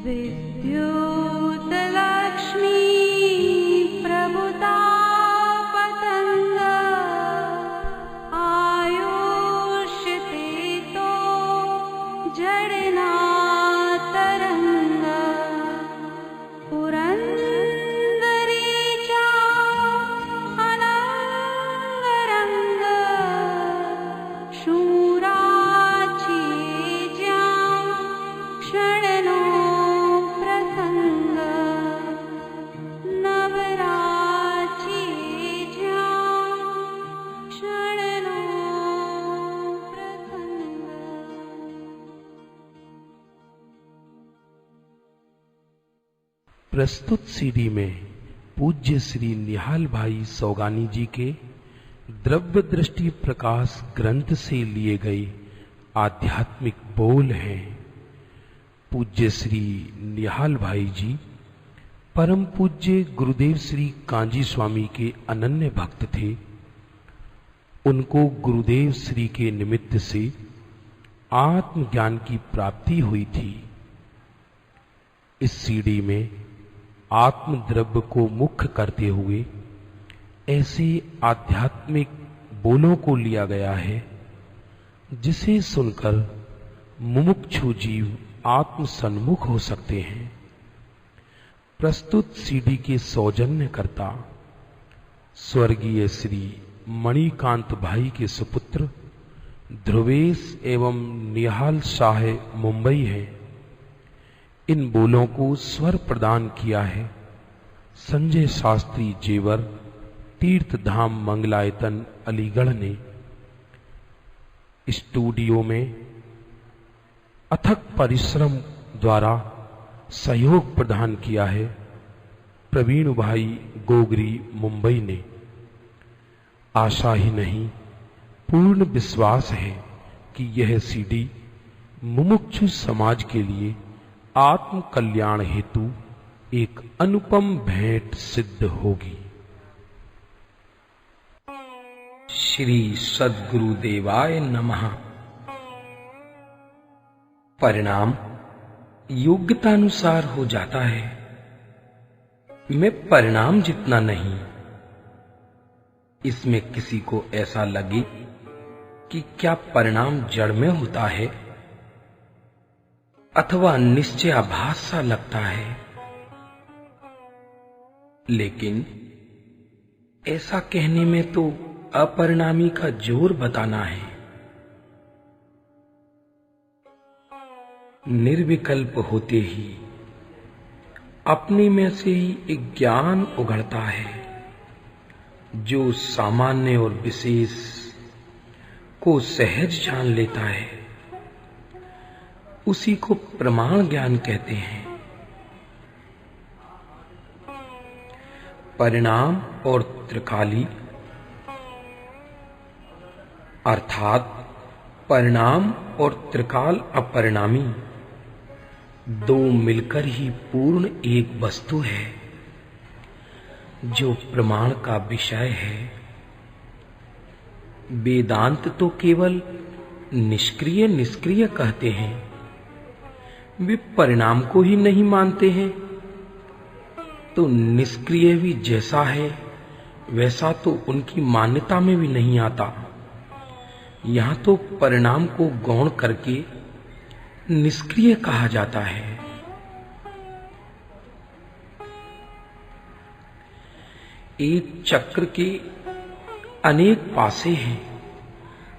विद्युतलक्ष्मी प्रभुता पतंग आयुष्यते तो जड़ना तरंग पुरंदरी चा अनंगरंग शूराची ज्या क्षणनो प्रसंग नवराची ज्या क्षणनो प्रसंग। प्रस्तुत सीडी में पूज्य श्री निहाल भाई सौगानी जी के द्रव्य दृष्टि प्रकाश ग्रंथ से लिए गए आध्यात्मिक बोल हैं। पूज्य श्री निहाल भाई जी परम पूज्य गुरुदेव श्री कांजी स्वामी के अनन्य भक्त थे। उनको गुरुदेव श्री के निमित्त से आत्मज्ञान की प्राप्ति हुई थी। इस सीडी में आत्मद्रव्य को मुख्य करते हुए ऐसे आध्यात्मिक बोलों को लिया गया है जिसे सुनकर मुमुक्षु जीव आत्म सन्मुख हो सकते हैं। प्रस्तुत सीडी के सौजन्यकर्ता स्वर्गीय श्री मणिकांत भाई के सुपुत्र ध्रुवेश एवं निहाल शाह मुंबई है। इन बोलों को स्वर प्रदान किया है संजय शास्त्री जेवर तीर्थ धाम मंगलायतन अलीगढ़ ने। स्टूडियो में अथक परिश्रम द्वारा सहयोग प्रदान किया है प्रवीण भाई गोगरी मुंबई ने। आशा ही नहीं पूर्ण विश्वास है कि यह सीडी मुमुक्षु समाज के लिए आत्म कल्याण हेतु एक अनुपम भेंट सिद्ध होगी। श्री सद्गुरुदेवाय नमः। परिणाम योग्यतानुसार हो जाता है। मैं परिणाम जितना नहीं। इसमें किसी को ऐसा लगे कि क्या परिणाम जड़ में होता है अथवा निश्चयाभास सा लगता है, लेकिन ऐसा कहने में तो अपरिणामी का जोर बताना है। निर्विकल्प होते ही अपने में से ही एक ज्ञान उघड़ता है जो सामान्य और विशेष को सहज जान लेता है। उसी को प्रमाण ज्ञान कहते हैं। परिणाम और त्रिकाली अर्थात परिणाम और त्रिकाल अपरिणामी दो मिलकर ही पूर्ण एक वस्तु है जो प्रमाण का विषय है। वेदांत तो केवल निष्क्रिय निष्क्रिय कहते हैं, वे परिणाम को ही नहीं मानते हैं। तो निष्क्रिय भी जैसा है वैसा तो उनकी मान्यता में भी नहीं आता। यहां तो परिणाम को गौण करके निष्क्रिय कहा जाता है। एक चक्र के अनेक पासे हैं,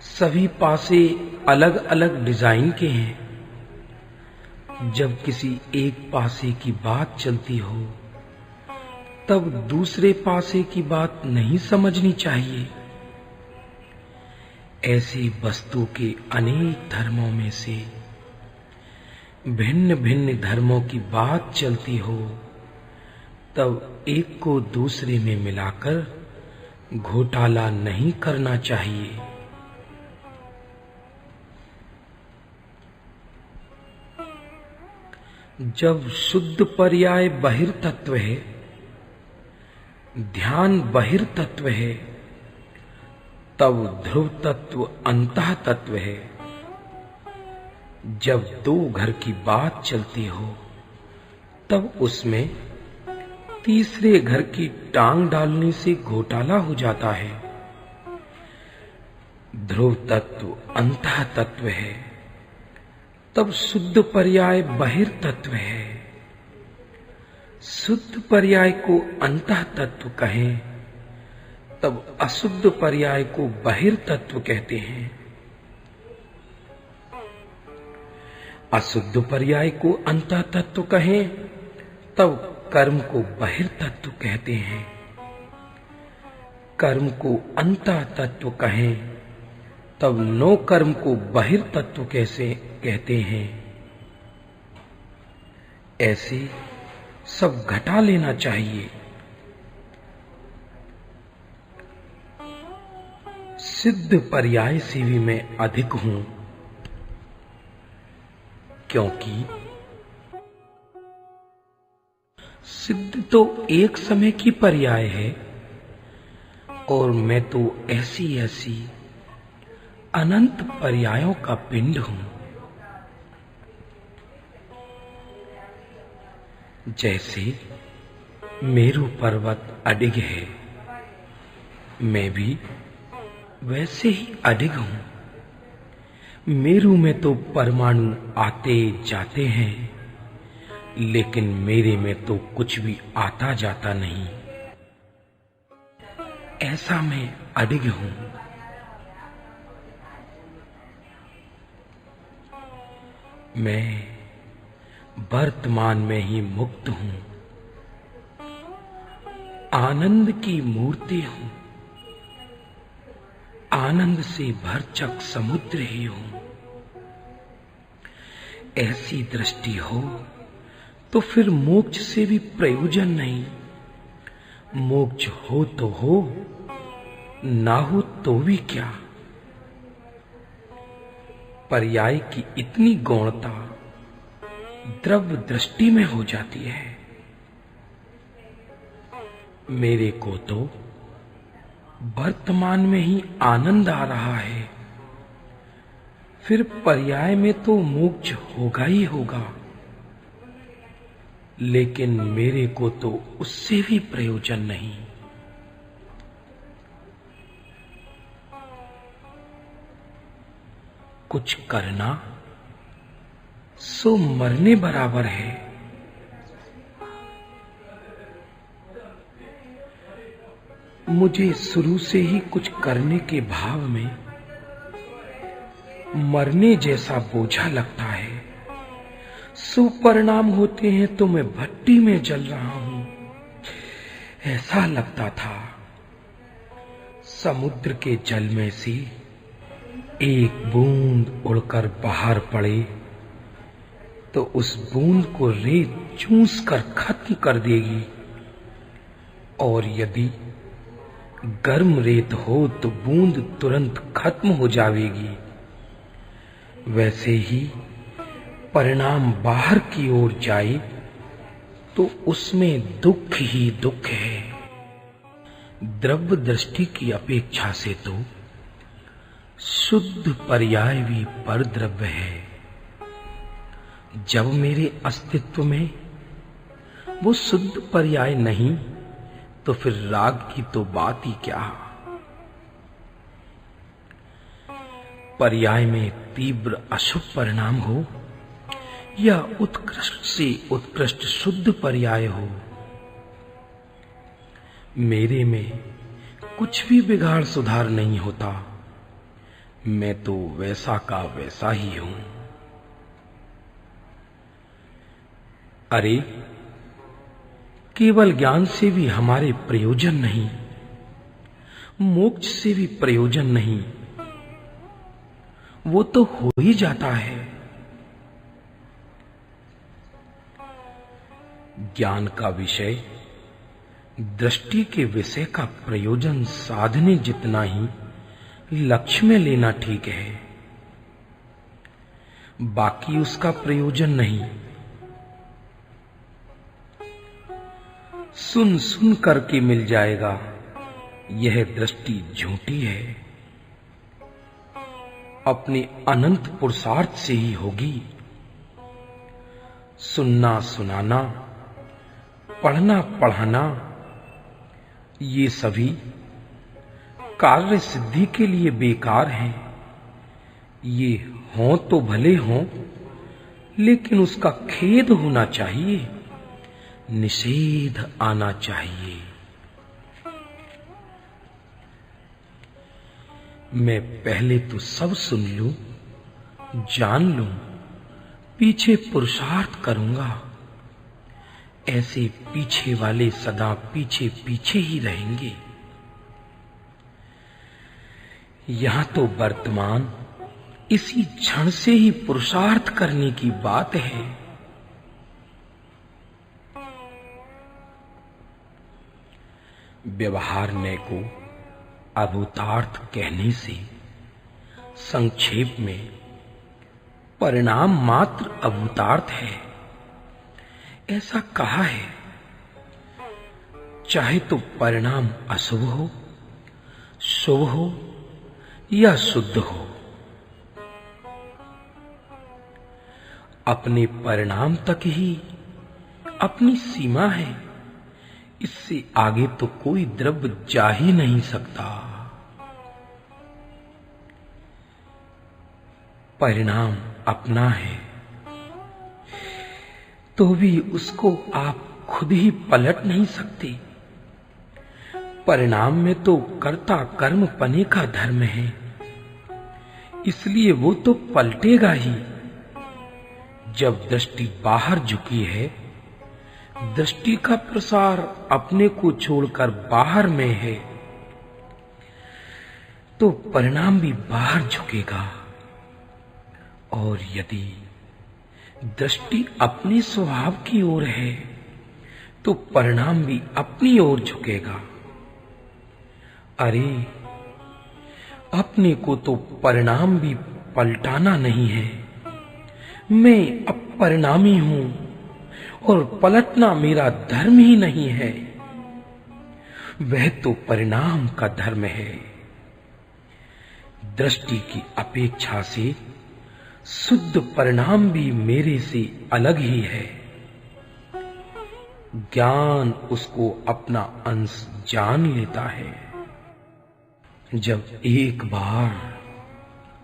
सभी पासे अलग अलग डिजाइन के हैं। जब किसी एक पासे की बात चलती हो तब दूसरे पासे की बात नहीं समझनी चाहिए। ऐसी वस्तु के अनेक धर्मों में से भिन्न भिन्न धर्मों की बात चलती हो तब एक को दूसरे में मिलाकर घोटाला नहीं करना चाहिए। जब शुद्ध पर्याय बहिर्तत्व है, ध्यान बहिर्तत्व है, तब ध्रुव तत्व अंतः तत्व है। जब दो घर की बात चलती हो तब उसमें तीसरे घर की टांग डालने से घोटाला हो जाता है। ध्रुव तत्व अंतः तत्व है, तब शुद्ध पर्याय बहिर्तत्व है। शुद्ध पर्याय को अंतः तत्व कहें, तब अशुद्ध पर्याय को बहिर्तत्व कहते हैं। अशुद्ध पर्याय को अंतः तत्व कहें, तब कर्म को बहिर्तत्व कहते हैं। कर्म को अंतः तत्व कहें, तब नो कर्म को बहिर्तत्व कैसे कहते हैं। ऐसे सब घटा लेना चाहिए। सिद्ध पर्याय से भी मैं अधिक हूं, क्योंकि सिद्ध तो एक समय की पर्याय है और मैं तो ऐसी ऐसी अनंत पर्यायों का पिंड हूं। जैसे मेरू पर्वत अडिग है, मैं भी वैसे ही अडिग हूं। मेरू में तो परमाणु आते जाते हैं, लेकिन मेरे में तो कुछ भी आता जाता नहीं। ऐसा मैं अडिग हूं। मैं वर्तमान में ही मुक्त हूं, आनंद की मूर्ति हूं, आनंद से भरचक समुद्र ही हूं। ऐसी दृष्टि हो तो फिर मोक्ष से भी प्रयोजन नहीं। मोक्ष हो तो हो, ना हो तो भी क्या। पर्याय की इतनी गौणता द्रव्य दृष्टि में हो जाती है। मेरे को तो वर्तमान में ही आनंद आ रहा है, फिर पर्याय में तो मोक्ष होगा ही होगा, लेकिन मेरे को तो उससे भी प्रयोजन नहीं। कुछ करना सो मरने बराबर है। मुझे शुरू से ही कुछ करने के भाव में मरने जैसा बोझा लगता है। सो परिणाम होते हैं तो मैं भट्टी में जल रहा हूं, ऐसा लगता था। समुद्र के जल में से एक बूंद उड़कर बाहर पड़े तो उस बूंद को रेत चूस कर खत्म कर देगी, और यदि गर्म रेत हो तो बूंद तुरंत खत्म हो जाएगी। वैसे ही परिणाम बाहर की ओर जाए तो उसमें दुख ही दुख है। द्रव्य दृष्टि की अपेक्षा से तो शुद्ध पर्याय भी परद्रव्य है। जब मेरे अस्तित्व में वो शुद्ध पर्याय नहीं, तो फिर राग की तो बात ही क्या। पर्याय में तीव्र अशुभ परिणाम हो या उत्कृष्ट से उत्कृष्ट शुद्ध पर्याय हो, मेरे में कुछ भी बिगाड़ सुधार नहीं होता। मैं तो वैसा का वैसा ही हूं। अरे, केवल ज्ञान से भी हमारे प्रयोजन नहीं, मोक्ष से भी प्रयोजन नहीं। वो तो हो ही जाता है। ज्ञान का विषय दृष्टि के विषय का प्रयोजन साधने जितना ही लक्ष्य में लेना ठीक है, बाकी उसका प्रयोजन नहीं। सुन सुन करके मिल जाएगा, यह दृष्टि झूठी है। अपने अनंत पुरुषार्थ से ही होगी। सुनना सुनाना पढ़ना पढ़ाना ये सभी कार्य सिद्धि के लिए बेकार हैं। ये हों तो भले हों, लेकिन उसका खेद होना चाहिए, निषेध आना चाहिए। मैं पहले तो सब सुन लूं, जान लूं, पीछे पुरुषार्थ करूंगा। ऐसे पीछे वाले सदा पीछे पीछे ही रहेंगे। यहां तो वर्तमान इसी क्षण से ही पुरुषार्थ करने की बात है। व्यवहारमय को अभूतार्थ कहने से संक्षेप में परिणाम मात्र अभूतार्थ है, ऐसा कहा है। चाहे तो परिणाम अशुभ हो, शुभ हो या शुद्ध हो, अपने परिणाम तक ही अपनी सीमा है। इससे आगे तो कोई द्रव्य जा ही नहीं सकता। परिणाम अपना है तो भी उसको आप खुद ही पलट नहीं सकते। परिणाम में तो कर्ता कर्म पने का धर्म है, इसलिए वो तो पलटेगा ही। जब दृष्टि बाहर झुकी है, दृष्टि का प्रसार अपने को छोड़कर बाहर में है, तो परिणाम भी बाहर झुकेगा। और यदि दृष्टि अपने स्वभाव की ओर है, तो परिणाम भी अपनी ओर झुकेगा। अरे, अपने को तो परिणाम भी पलटाना नहीं है। मैं अपरिणामी हूं और पलटना मेरा धर्म ही नहीं है, वह तो परिणाम का धर्म है। दृष्टि की अपेक्षा से शुद्ध परिणाम भी मेरे से अलग ही है। ज्ञान उसको अपना अंश जान लेता है। जब एक बार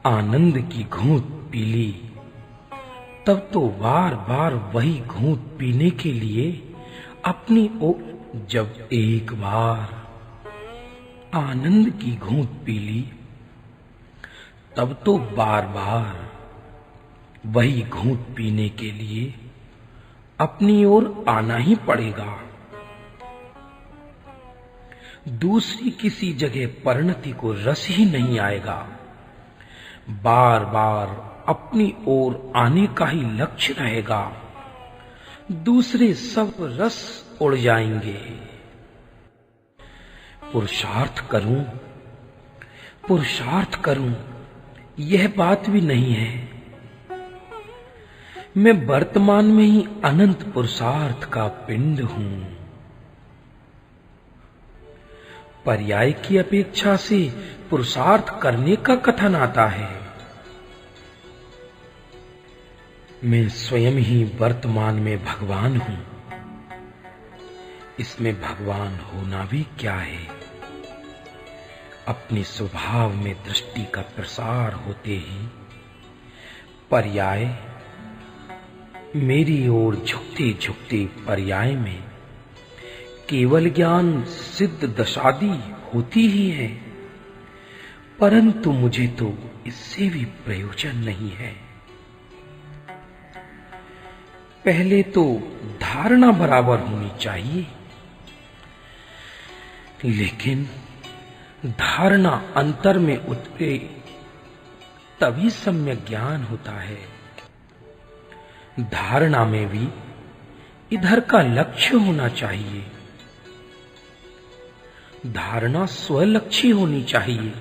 आनंद की घूंट पी ली, तब तो बार बार वही घूंट पीने के लिए अपनी ओर। जब एक बार आनंद की घूंट पी ली, तब तो बार बार वही घूंट पीने के लिए अपनी ओर आना ही पड़ेगा। दूसरी किसी जगह परिणति को रस ही नहीं आएगा। बार बार अपनी ओर आने का ही लक्ष्य रहेगा। दूसरे सब रस उड़ जाएंगे। पुरुषार्थ करूं, यह बात भी नहीं है। मैं वर्तमान में ही अनंत पुरुषार्थ का पिंड हूं। पर्याय की अपेक्षा से पुरुषार्थ करने का कथन आता है। मैं स्वयं ही वर्तमान में भगवान हूं। इसमें भगवान होना भी क्या है? अपने स्वभाव में दृष्टि का प्रसार होते ही पर्याय मेरी ओर झुकते झुकते पर्याय में केवल ज्ञान सिद्ध दशादि होती ही है, परंतु मुझे तो इससे भी प्रयोजन नहीं है। पहले तो धारणा बराबर होनी चाहिए, लेकिन धारणा अंतर में उतरे तभी सम्यक ज्ञान होता है। धारणा में भी इधर का लक्ष्य होना चाहिए। धारणा स्वलक्षी होनी चाहिए।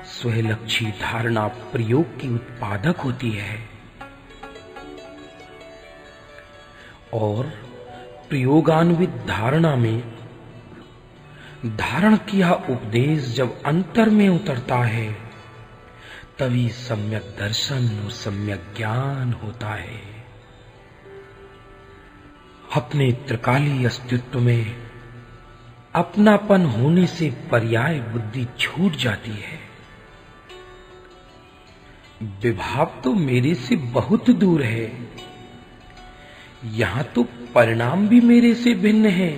स्वलक्षी धारणा प्रयोग की उत्पादक होती है और प्रयोगान्वित धारणा में धारण किया उपदेश जब अंतर में उतरता है, तभी सम्यक दर्शन और सम्यक ज्ञान होता है। अपने त्रिकाली अस्तित्व में अपनापन होने से पर्याय बुद्धि छूट जाती है। विभाव तो मेरे से बहुत दूर है, यहां तो परिणाम भी मेरे से भिन्न है।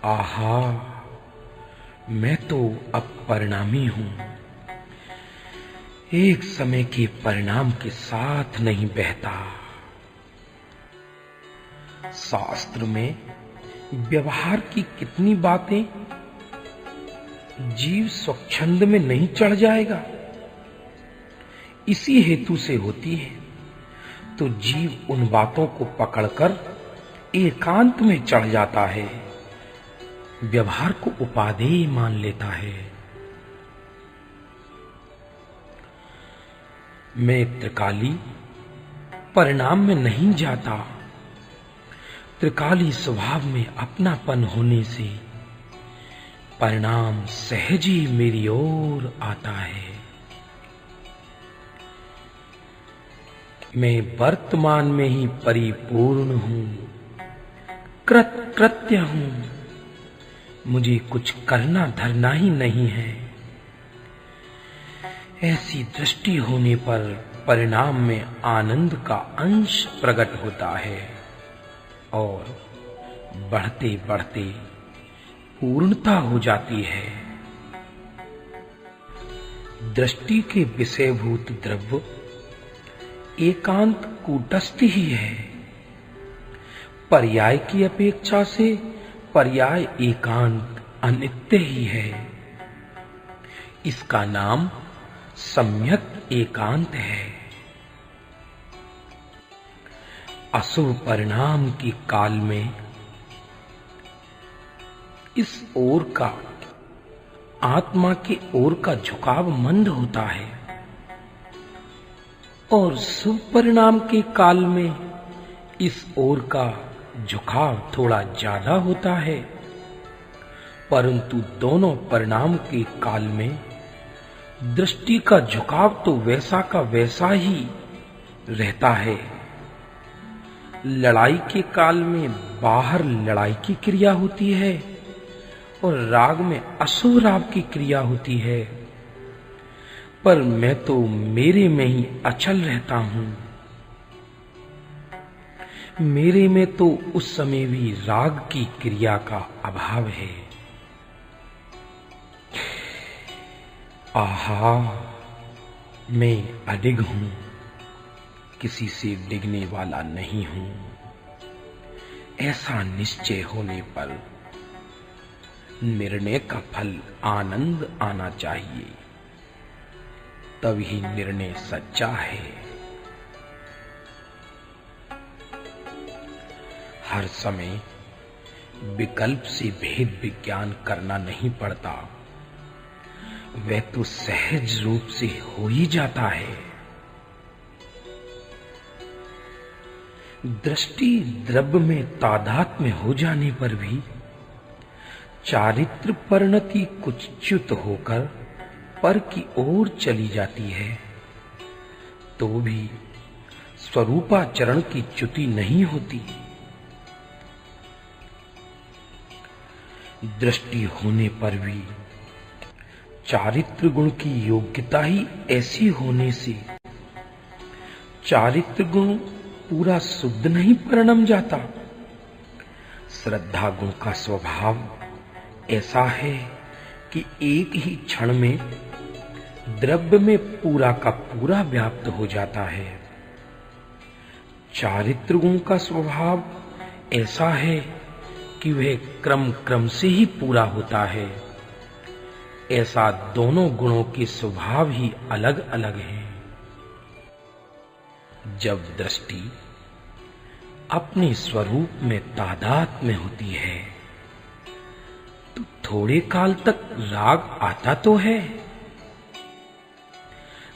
आहा, मैं तो अब परिणामी हूं, एक समय के परिणाम के साथ नहीं बहता। शास्त्र में व्यवहार की कितनी बातें जीव स्वच्छंद में नहीं चढ़ जाएगा, इसी हेतु से होती है, तो जीव उन बातों को पकड़कर एकांत में चढ़ जाता है, व्यवहार को उपादेय मान लेता है। मैं त्रिकाली परिणाम में नहीं जाता, त्रिकाली स्वभाव में अपनापन होने से परिणाम सहज ही मेरी ओर आता है। मैं वर्तमान में ही परिपूर्ण हूं, कृत्य हूं, मुझे कुछ करना धरना ही नहीं है। ऐसी दृष्टि होने पर परिणाम में आनंद का अंश प्रकट होता है और बढ़ते बढ़ते पूर्णता हो जाती है। दृष्टि के विषयभूत द्रव्य एकांत कूटस्थ ही है, पर्याय की अपेक्षा से पर्याय एकांत अनित्य ही है। इसका नाम सम्यक एकांत है। अशुभ परिणाम की काल में इस ओर का आत्मा के ओर का झुकाव मंद होता है और शुभ परिणाम के काल में इस ओर का झुकाव थोड़ा ज्यादा होता है, परंतु दोनों परिणाम के काल में दृष्टि का झुकाव तो वैसा का वैसा ही रहता है। लड़ाई के काल में बाहर लड़ाई की क्रिया होती है और राग में अशुभ राग की क्रिया होती है, पर मैं तो मेरे में ही अचल रहता हूं। मेरे में तो उस समय भी राग की क्रिया का अभाव है। आहा, मैं अडिग हूं, किसी से डिगने वाला नहीं हूं। ऐसा निश्चय होने पर निर्णय का फल आनंद आना चाहिए, तभी निर्णय सच्चा है। हर समय विकल्प से भेद विज्ञान करना नहीं पड़ता, वह तो सहज रूप से हो ही जाता है। दृष्टि द्रव्य में तादात्म्य हो जाने पर भी चारित्र परिणति कुछ च्युत होकर पर की ओर चली जाती है, तो भी स्वरूपाचरण की च्युति नहीं होती। दृष्टि होने पर भी चारित्र गुण की योग्यता ही ऐसी होने से चारित्र गुण पूरा शुद्ध नहीं परिणम जाता। श्रद्धा गुण का स्वभाव ऐसा है कि एक ही क्षण में द्रव्य में पूरा का पूरा व्याप्त हो जाता है। चारित्र गुण का स्वभाव ऐसा है कि वह क्रम क्रम से ही पूरा होता है। ऐसा दोनों गुणों के स्वभाव ही अलग अलग हैं। जब दृष्टि अपने स्वरूप में तादात्म्य होती है तो थोड़े काल तक राग आता तो है,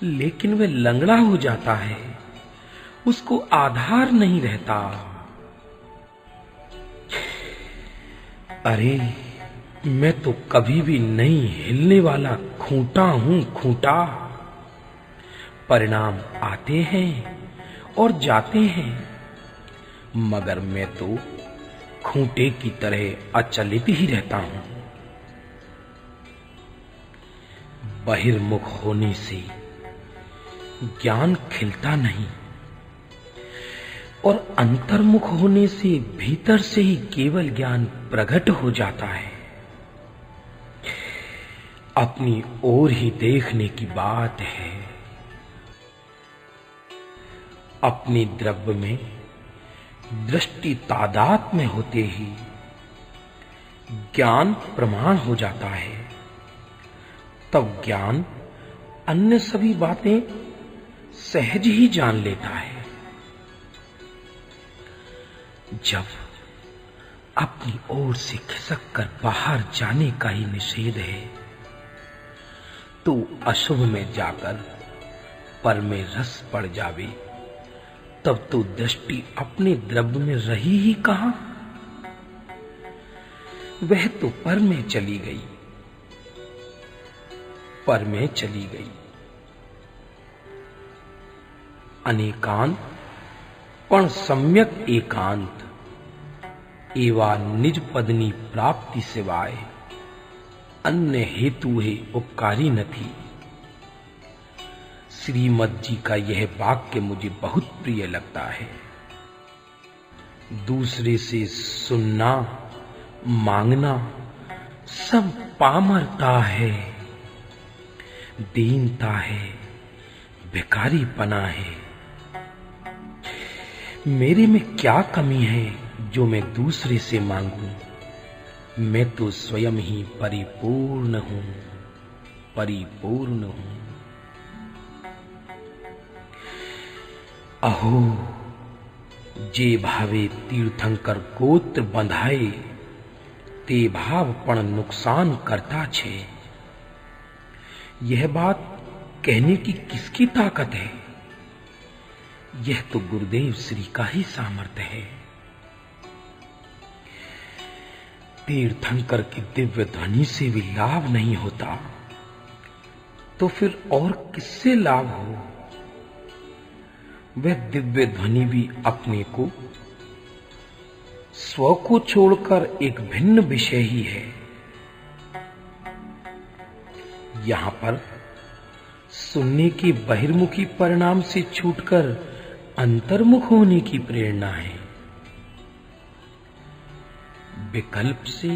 लेकिन वह लंगड़ा हो जाता है, उसको आधार नहीं रहता। अरे, मैं तो कभी भी नहीं हिलने वाला खूंटा हूं, खूंटा। परिणाम आते हैं और जाते हैं, मगर मैं तो खूंटे की तरह अचलित ही रहता हूं। बहिर्मुख होने से ज्ञान खिलता नहीं और अंतर्मुख होने से भीतर से ही केवल ज्ञान प्रकट हो जाता है। अपनी ओर ही देखने की बात है। अपने द्रव्य में दृष्टि तादाद में होते ही ज्ञान प्रमाण हो जाता है। तब ज्ञान अन्य सभी बातें सहज ही जान लेता है। जब अपनी ओर से खिसक कर बाहर जाने का ही निषेध है, तो अशुभ में जाकर पर में रस पड़ जावे, तब तो दृष्टि अपने द्रव्य में रही ही कहां। वह तो पर में चली गई, पर में चली गई। अनेकांत पण सम्यक एकांत एवा निज पदनी प्राप्ति सिवाय अन्य हेतु है उपकारी न थी। श्रीमद जी का यह वाक्य मुझे बहुत प्रिय लगता है। दूसरे से सुनना मांगना सब पामरता है, दीनता है, भिखारीपना है। मेरे में क्या कमी है जो मैं दूसरे से मांगूं? मैं तो स्वयं ही परिपूर्ण हूं, परिपूर्ण हूं। अहो जे भावे तीर्थंकर गोत्र बंधाए, ते भाव पण नुकसान करता छे। यह बात कहने की किसकी ताकत है? यह तो गुरुदेव श्री का ही सामर्थ्य है। तीर्थंकर की दिव्य ध्वनि से भी लाभ नहीं होता, तो फिर और किससे लाभ हो? वह दिव्य ध्वनि भी अपने को, स्व को छोड़कर एक भिन्न विषय ही है। यहां पर सुनने के बहिर्मुखी परिणाम से छूटकर अंतर्मुख होने की प्रेरणा है। विकल्प से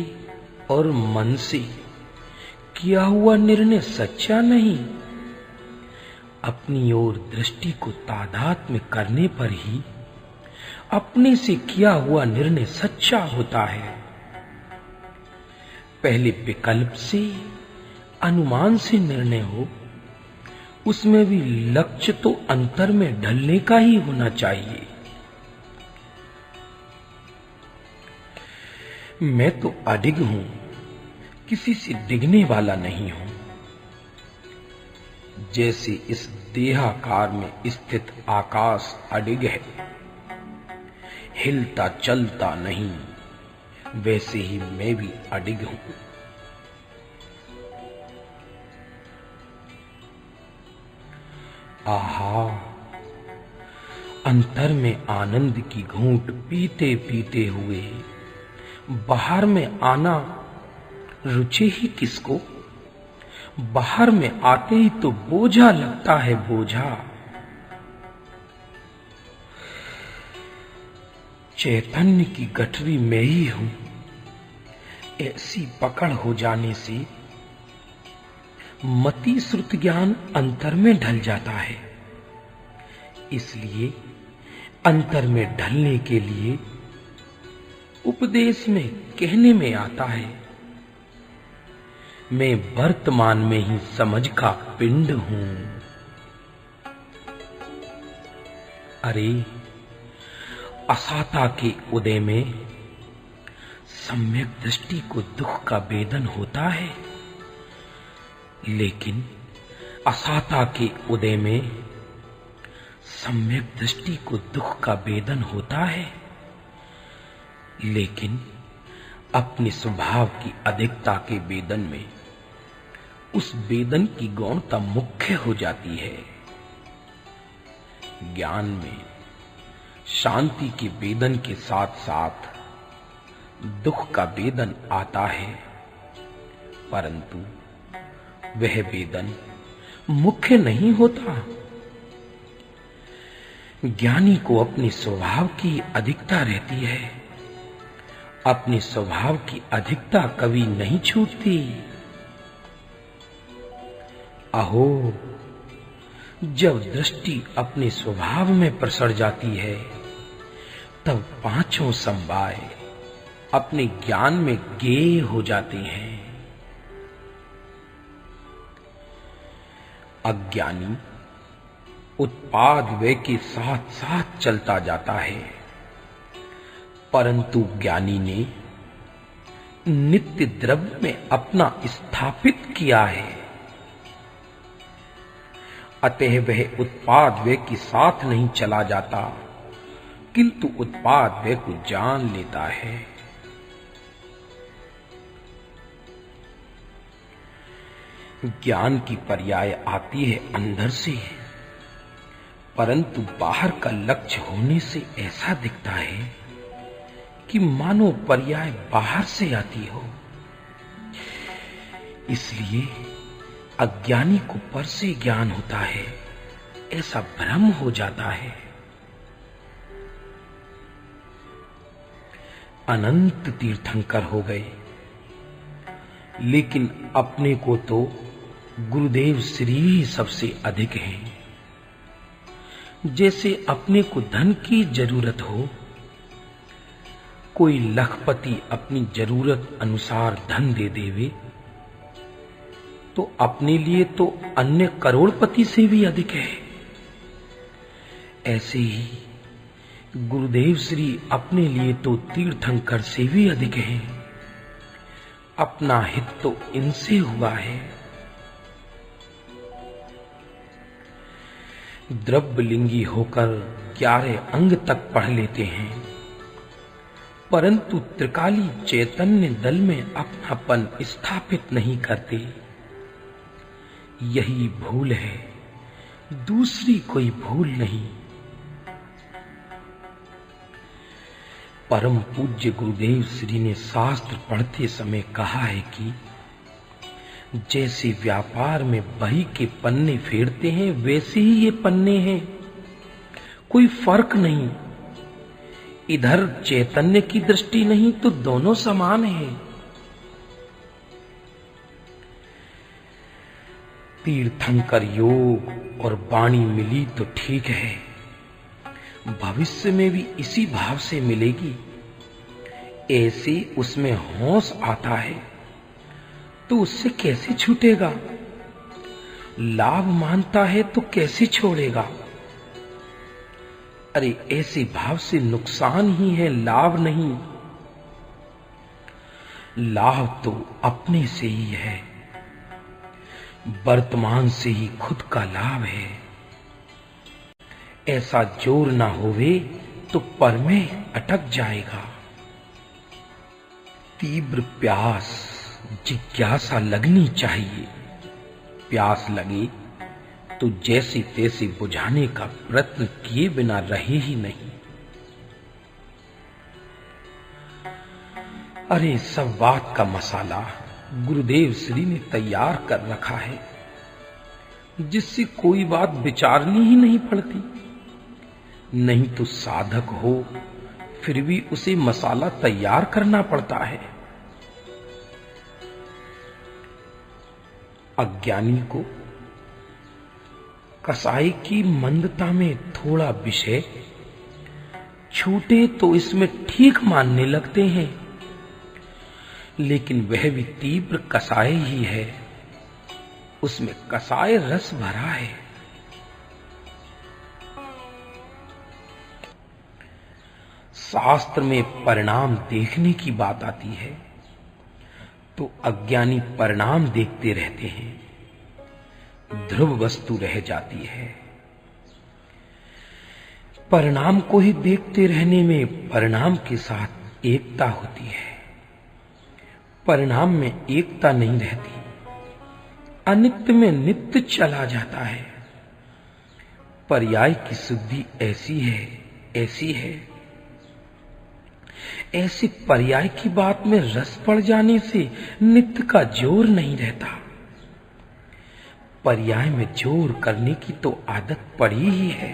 और मन से किया हुआ निर्णय सच्चा नहीं। अपनी ओर दृष्टि को तादात्म्य करने पर ही अपने से किया हुआ निर्णय सच्चा होता है। पहले विकल्प से, अनुमान से निर्णय हो, उसमें भी लक्ष्य तो अंतर में ढलने का ही होना चाहिए। मैं तो अडिग हूं, किसी से डिगने वाला नहीं हूं। जैसे इस देहाकार में स्थित आकाश अडिग है, हिलता चलता नहीं, वैसे ही मैं भी अडिग हूं। आहा, अंतर में आनंद की घूंट पीते पीते हुए बाहर में आना रुचि ही किसको? बाहर में आते ही तो बोझा लगता है, बोझा। चैतन्य की गठरी मैं ही हूं, ऐसी पकड़ हो जाने से मति श्रुत ज्ञान अंतर में ढल जाता है। इसलिए अंतर में ढलने के लिए उपदेश में कहने में आता है, मैं वर्तमान में ही समझ का पिंड हूं। अरे असाता के उदय में सम्यक दृष्टि को दुख का वेदन होता है, लेकिन असाता के उदय में सम्यक दृष्टि को दुख का वेदन होता है, लेकिन अपने स्वभाव की अधिकता के वेदन में उस वेदन की गौणता मुख्य हो जाती है। ज्ञान में शांति के वेदन के साथ साथ दुख का वेदन आता है, परंतु वह वेदन मुख्य नहीं होता। ज्ञानी को अपने स्वभाव की अधिकता रहती है, अपने स्वभाव की अधिकता कभी नहीं छूटती। अहो, जब दृष्टि अपने स्वभाव में प्रसर जाती है, तब पांचों समवाय अपने ज्ञान में गेय हो जाते हैं। अज्ञानी उत्पाद व्यय के साथ साथ चलता जाता है, परंतु ज्ञानी ने नित्य द्रव्य में अपना स्थापित किया है। अतः वह उत्पाद व्यय के साथ नहीं चला जाता, किंतु उत्पाद व्यय को जान लेता है। ज्ञान की पर्याय आती है अंदर से, परंतु बाहर का लक्ष्य होने से ऐसा दिखता है कि मानो पर्याय बाहर से आती हो। इसलिए अज्ञानी को पर से ज्ञान होता है, ऐसा भ्रम हो जाता है। अनंत तीर्थंकर हो गए, लेकिन अपने को तो गुरुदेव श्री ही सबसे अधिक हैं। जैसे अपने को धन की जरूरत हो, कोई लखपति अपनी जरूरत अनुसार धन दे देवे, तो अपने लिए तो अन्य करोड़पति से भी अधिक है। ऐसे ही गुरुदेव श्री अपने लिए तो तीर्थंकर से भी अधिक हैं। अपना हित तो इनसे हुआ है। द्रव्यलिंगी होकर 11 अंग तक पढ़ लेते हैं, परंतु त्रिकाली चैतन्य दल में अपनापन स्थापित नहीं करते। यही भूल है, दूसरी कोई भूल नहीं। परम पूज्य गुरुदेव श्री ने शास्त्र पढ़ते समय कहा है कि जैसे व्यापार में बही के पन्ने फेरते हैं, वैसे ही ये पन्ने हैं, कोई फर्क नहीं। इधर चैतन्य की दृष्टि नहीं तो दोनों समान हैं। तीर्थंकर योग और वाणी मिली तो ठीक है, भविष्य में भी इसी भाव से मिलेगी। ऐसे उसमें होश आता है तो उससे कैसे छूटेगा? लाभ मानता है तो कैसे छोड़ेगा? अरे ऐसे भाव से नुकसान ही है, लाभ नहीं। लाभ तो अपने से ही है, वर्तमान से ही खुद का लाभ है। ऐसा जोर ना होवे तो पर में अटक जाएगा। तीव्र प्यास जिज्ञासा लगनी चाहिए। प्यास लगे तो जैसे तैसे बुझाने का प्रयत्न किए बिना रहे ही नहीं। अरे सब बात का मसाला गुरुदेव श्री ने तैयार कर रखा है, जिससे कोई बात विचारनी ही नहीं पड़ती। नहीं तो साधक हो फिर भी उसे मसाला तैयार करना पड़ता है। अज्ञानी को कसाई की मंदता में थोड़ा विषय छूटे तो इसमें ठीक मानने लगते हैं, लेकिन वह भी तीव्र कसाई ही है, उसमें कसाय रस भरा है। शास्त्र में परिणाम देखने की बात आती है तो अज्ञानी परिणाम देखते रहते हैं, ध्रुव वस्तु रह जाती है। परिणाम को ही देखते रहने में परिणाम के साथ एकता होती है, परिणाम में एकता नहीं रहती, अनित्य में नित्य चला जाता है। पर्याय की शुद्धि ऐसी है ऐसी है। ऐसे पर्याय की बात में रस पड़ जाने से नित्य का जोर नहीं रहता। पर्याय में जोर करने की तो आदत पड़ी ही है।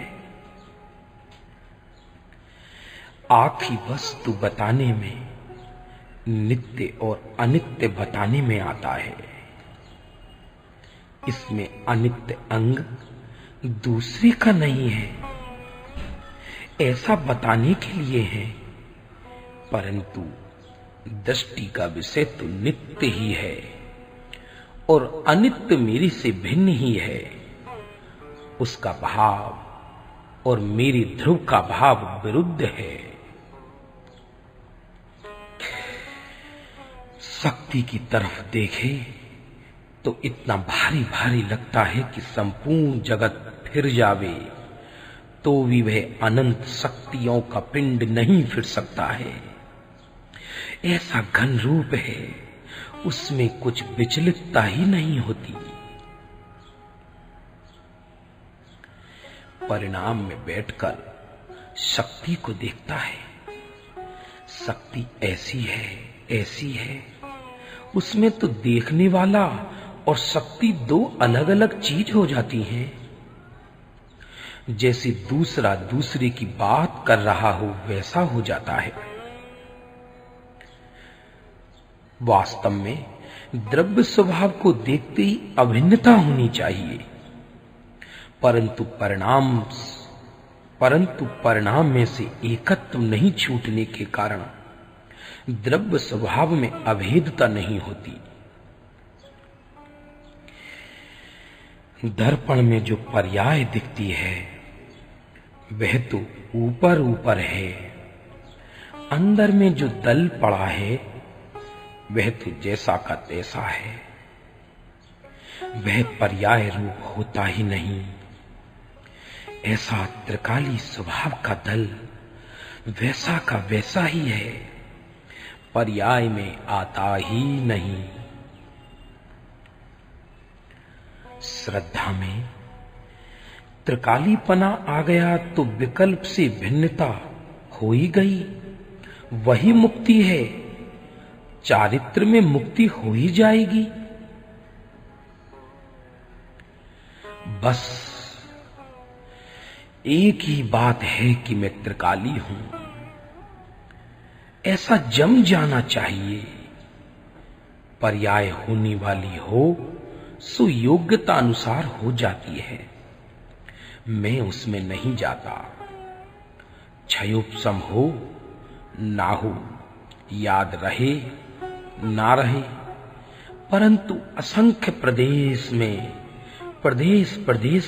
आखिरी वस्तु बताने में नित्य और अनित्य बताने में आता है। इसमें अनित्य अंग दूसरे का नहीं है, ऐसा बताने के लिए है, परंतु दृष्टि का विषय तो नित्य ही है और अनित्य मेरे से भिन्न ही है। उसका भाव और मेरी ध्रुव का भाव विरुद्ध है। शक्ति की तरफ देखे तो इतना भारी भारी लगता है कि संपूर्ण जगत फिर जावे तो भी वह अनंत शक्तियों का पिंड नहीं फिर सकता है। ऐसा घन रूप है, उसमें कुछ विचलितता ही नहीं होती। परिणाम में बैठकर शक्ति को देखता है। शक्ति ऐसी है, ऐसी है, उसमें तो देखने वाला और शक्ति दो अलग अलग चीज हो जाती हैं। जैसे दूसरा दूसरे की बात कर रहा हो वैसा हो जाता है। वास्तव में द्रव्य स्वभाव को देखते ही अभिन्नता होनी चाहिए, परंतु परिणाम में से एकत्व नहीं छूटने के कारण द्रव्य स्वभाव में अभेदता नहीं होती। दर्पण में जो पर्याय दिखती है वह तो ऊपर ऊपर है, अंदर में जो दल पड़ा है वह तो जैसा का तैसा है। वह पर्याय रूप होता ही नहीं। ऐसा त्रिकाली स्वभाव का दल वैसा का वैसा ही है, पर्याय में आता ही नहीं। श्रद्धा में त्रिकालीपना आ गया तो विकल्प से भिन्नता हो ही गई, वही मुक्ति है। चारित्र में मुक्ति हो ही जाएगी। बस एक ही बात है कि मैं त्रिकाली हूं, ऐसा जम जाना चाहिए। पर्याय होने वाली हो सो योग्यता अनुसार हो जाती है, मैं उसमें नहीं जाता। क्षयोपशम हो ना हो, याद रहे ना रहे, परंतु असंख्य प्रदेश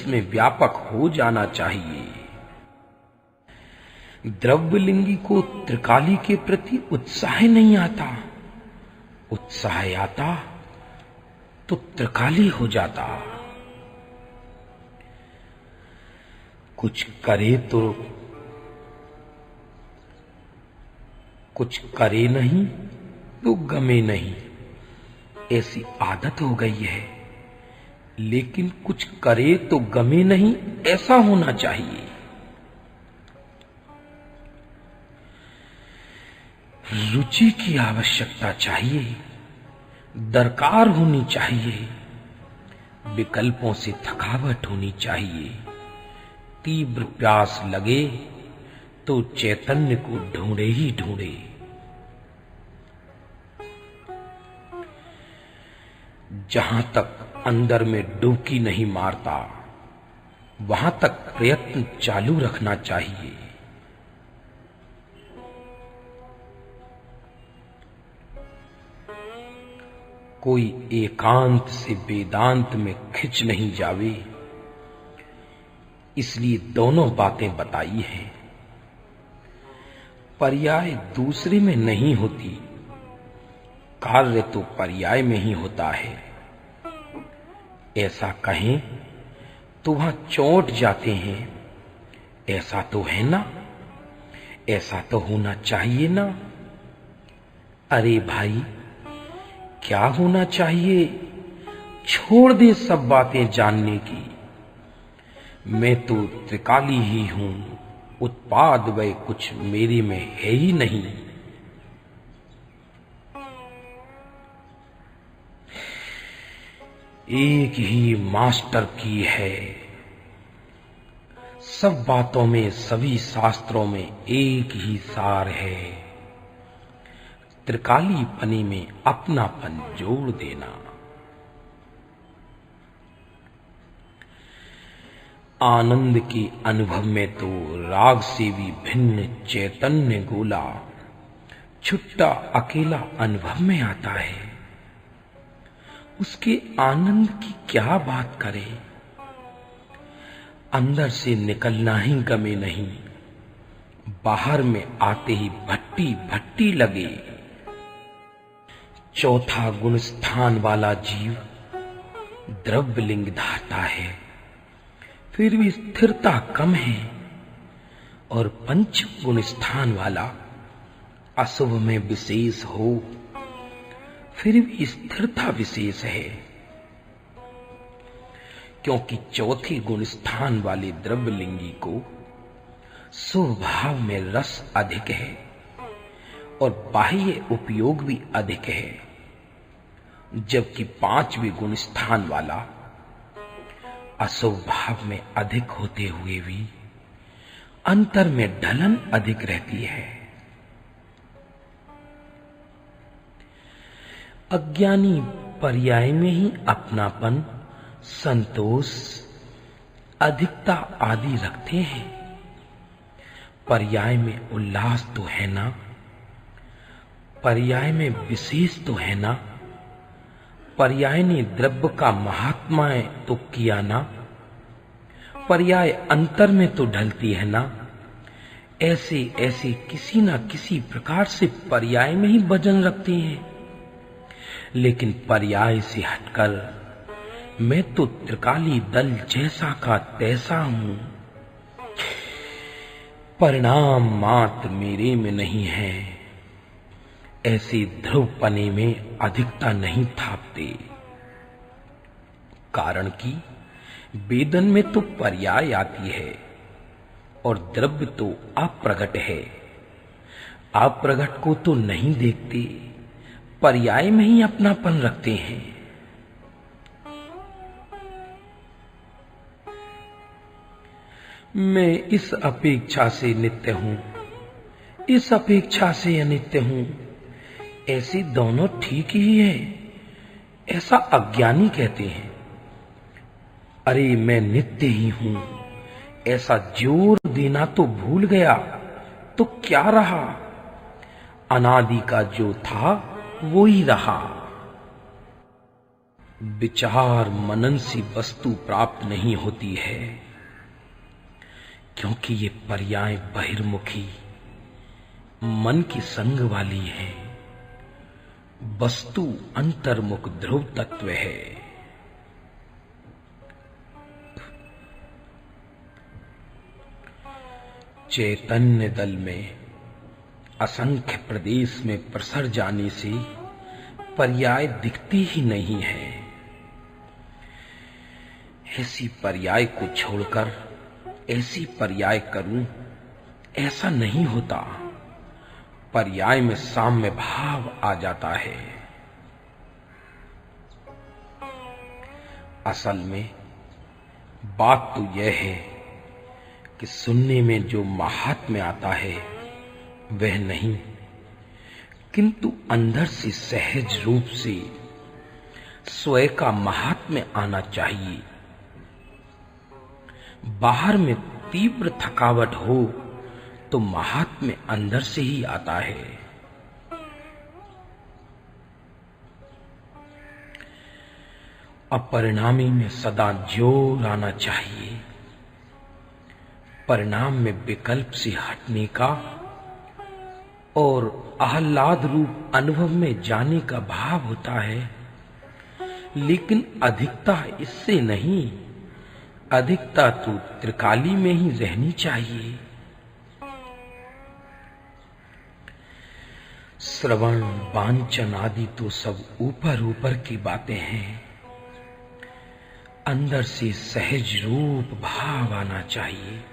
में व्यापक हो जाना चाहिए। द्रव्यलिंगी को त्रिकाली के प्रति उत्साह नहीं आता, उत्साह आता तो त्रिकाली हो जाता। कुछ करे नहीं तो गमे नहीं, ऐसी आदत हो गई है। लेकिन कुछ करे तो गमे नहीं, ऐसा होना चाहिए। रुचि की आवश्यकता चाहिए, दरकार होनी चाहिए। विकल्पों से थकावट होनी चाहिए। तीव्र प्यास लगे तो चैतन्य को ढूंढे ही ढूंढे। जहां तक अंदर में डुबकी नहीं मारता वहां तक प्रयत्न चालू रखना चाहिए। कोई एकांत से वेदांत में खिंच नहीं जावे, इसलिए दोनों बातें बताई हैं। पर्याय दूसरे में नहीं होती, कार्य तो पर्याय में ही होता है। ऐसा कहें तो वहां चोट जाते हैं। ऐसा तो है ना, ऐसा तो होना चाहिए ना। अरे भाई, क्या होना चाहिए? छोड़ दे सब बातें जानने की। मैं तो त्रिकाली ही हूं, उत्पाद वह कुछ मेरे में है ही नहीं। एक ही मास्टर की है, सब बातों में सभी शास्त्रों में एक ही सार है, त्रिकाली पनी में अपनापन जोड़ देना। आनंद के अनुभव में तो राग से भी भिन्न चैतन्य गोला छुट्टा अकेला अनुभव में आता है। उसके आनंद की क्या बात करें, अंदर से निकलना ही गमे नहीं, बाहर में आते ही भट्टी भट्टी लगे। चौथा गुण स्थान वाला जीव द्रव्य लिंग धारता है, फिर भी स्थिरता कम है, और पंच गुण स्थान वाला अशुभ में विशेष हो, फिर भी स्थिरता विशेष है। क्योंकि चौथे गुण स्थान वाले द्रव्यलिंगी को शुभ भाव में रस अधिक है और बाह्य उपयोग भी अधिक है, जबकि पांचवें गुण स्थान वाला अशुभ भाव में अधिक होते हुए भी अंतर में ढलन अधिक रहती है। अज्ञानी पर्याय में ही अपनापन, संतोष, अधिकता आदि रखते हैं। पर्याय में उल्लास तो है ना, पर्याय में विशेष तो है ना, पर्याय ने द्रव्य का महात्मा तो किया ना, पर्याय अंतर में तो ढलती है ना। ऐसे ऐसे किसी ना किसी प्रकार से पर्याय में ही वजन रखते हैं, लेकिन पर्याय से हटकर मैं तो त्रिकाली दल जैसा का तैसा हूं। परिणाम मात्र मेरे में नहीं है, ऐसे ध्रुवपने में अधिकता नहीं थापते। कारण कि वेदन में तो पर्याय आती है और द्रव्य तो अप्रगट है। अप्रगट को तो नहीं देखते, पर्याय में ही अपनापन रखते हैं। मैं इस अपेक्षा से नित्य हूं, इस अपेक्षा से अनित्य हूं, ऐसे दोनों ठीक ही है, ऐसा अज्ञानी कहते हैं। अरे मैं नित्य ही हूं, ऐसा जोर देना तो भूल गया, तो क्या रहा? अनादि का जो था वो ही रहा। विचार मनन से वस्तु प्राप्त नहीं होती है, क्योंकि ये पर्याय बहिर्मुखी मन की संग वाली है। वस्तु अंतर्मुख ध्रुव तत्व है। चैतन्य दल में असंख्य प्रदेश में प्रसर जाने से पर्याय दिखती ही नहीं है। ऐसी पर्याय को छोड़कर ऐसी पर्याय करूं, ऐसा नहीं होता। पर्याय में साम्य भाव आ जाता है। असल में बात तो यह है कि सुनने में जो महात्म्य आता है वह नहीं, किंतु अंदर से सहज रूप से स्वयं का महात्म्य आना चाहिए। बाहर में तीव्र थकावट हो तो महात्म्य अंदर से ही आता है। अपरिणामी में सदा जोर आना चाहिए। परिणाम में विकल्प से हटने का और आह्लाद रूप अनुभव में जाने का भाव होता है, लेकिन अधिकता इससे नहीं। अधिकता तो त्रिकाली में ही रहनी चाहिए। श्रवण वांछन आदि तो सब ऊपर ऊपर की बातें हैं। अंदर से सहज रूप भाव आना चाहिए।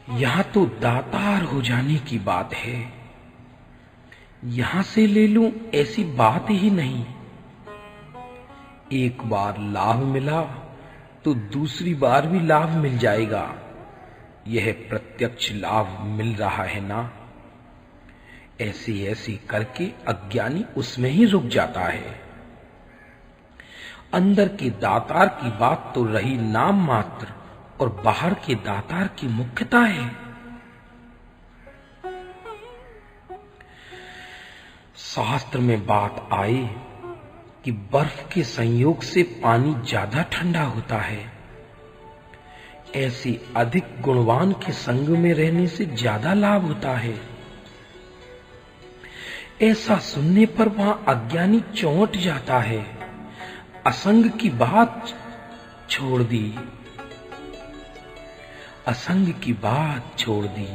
यहां तो दातार हो जाने की बात है, यहां से ले लूं ऐसी बात ही नहीं। एक बार लाभ मिला तो दूसरी बार भी लाभ मिल जाएगा, यह प्रत्यक्ष लाभ मिल रहा है ना। ऐसे ऐसे करके अज्ञानी उसमें ही रुक जाता है। अंदर के दातार की बात तो रही नाम मात्र, और बाहर के दातार की मुख्यता है। शास्त्र में बात आई कि बर्फ के संयोग से पानी ज्यादा ठंडा होता है, ऐसे अधिक गुणवान के संग में रहने से ज्यादा लाभ होता है। ऐसा सुनने पर वहां अज्ञानी चौंट जाता है, असंग की बात छोड़ दी, असंग की बात छोड़ दी,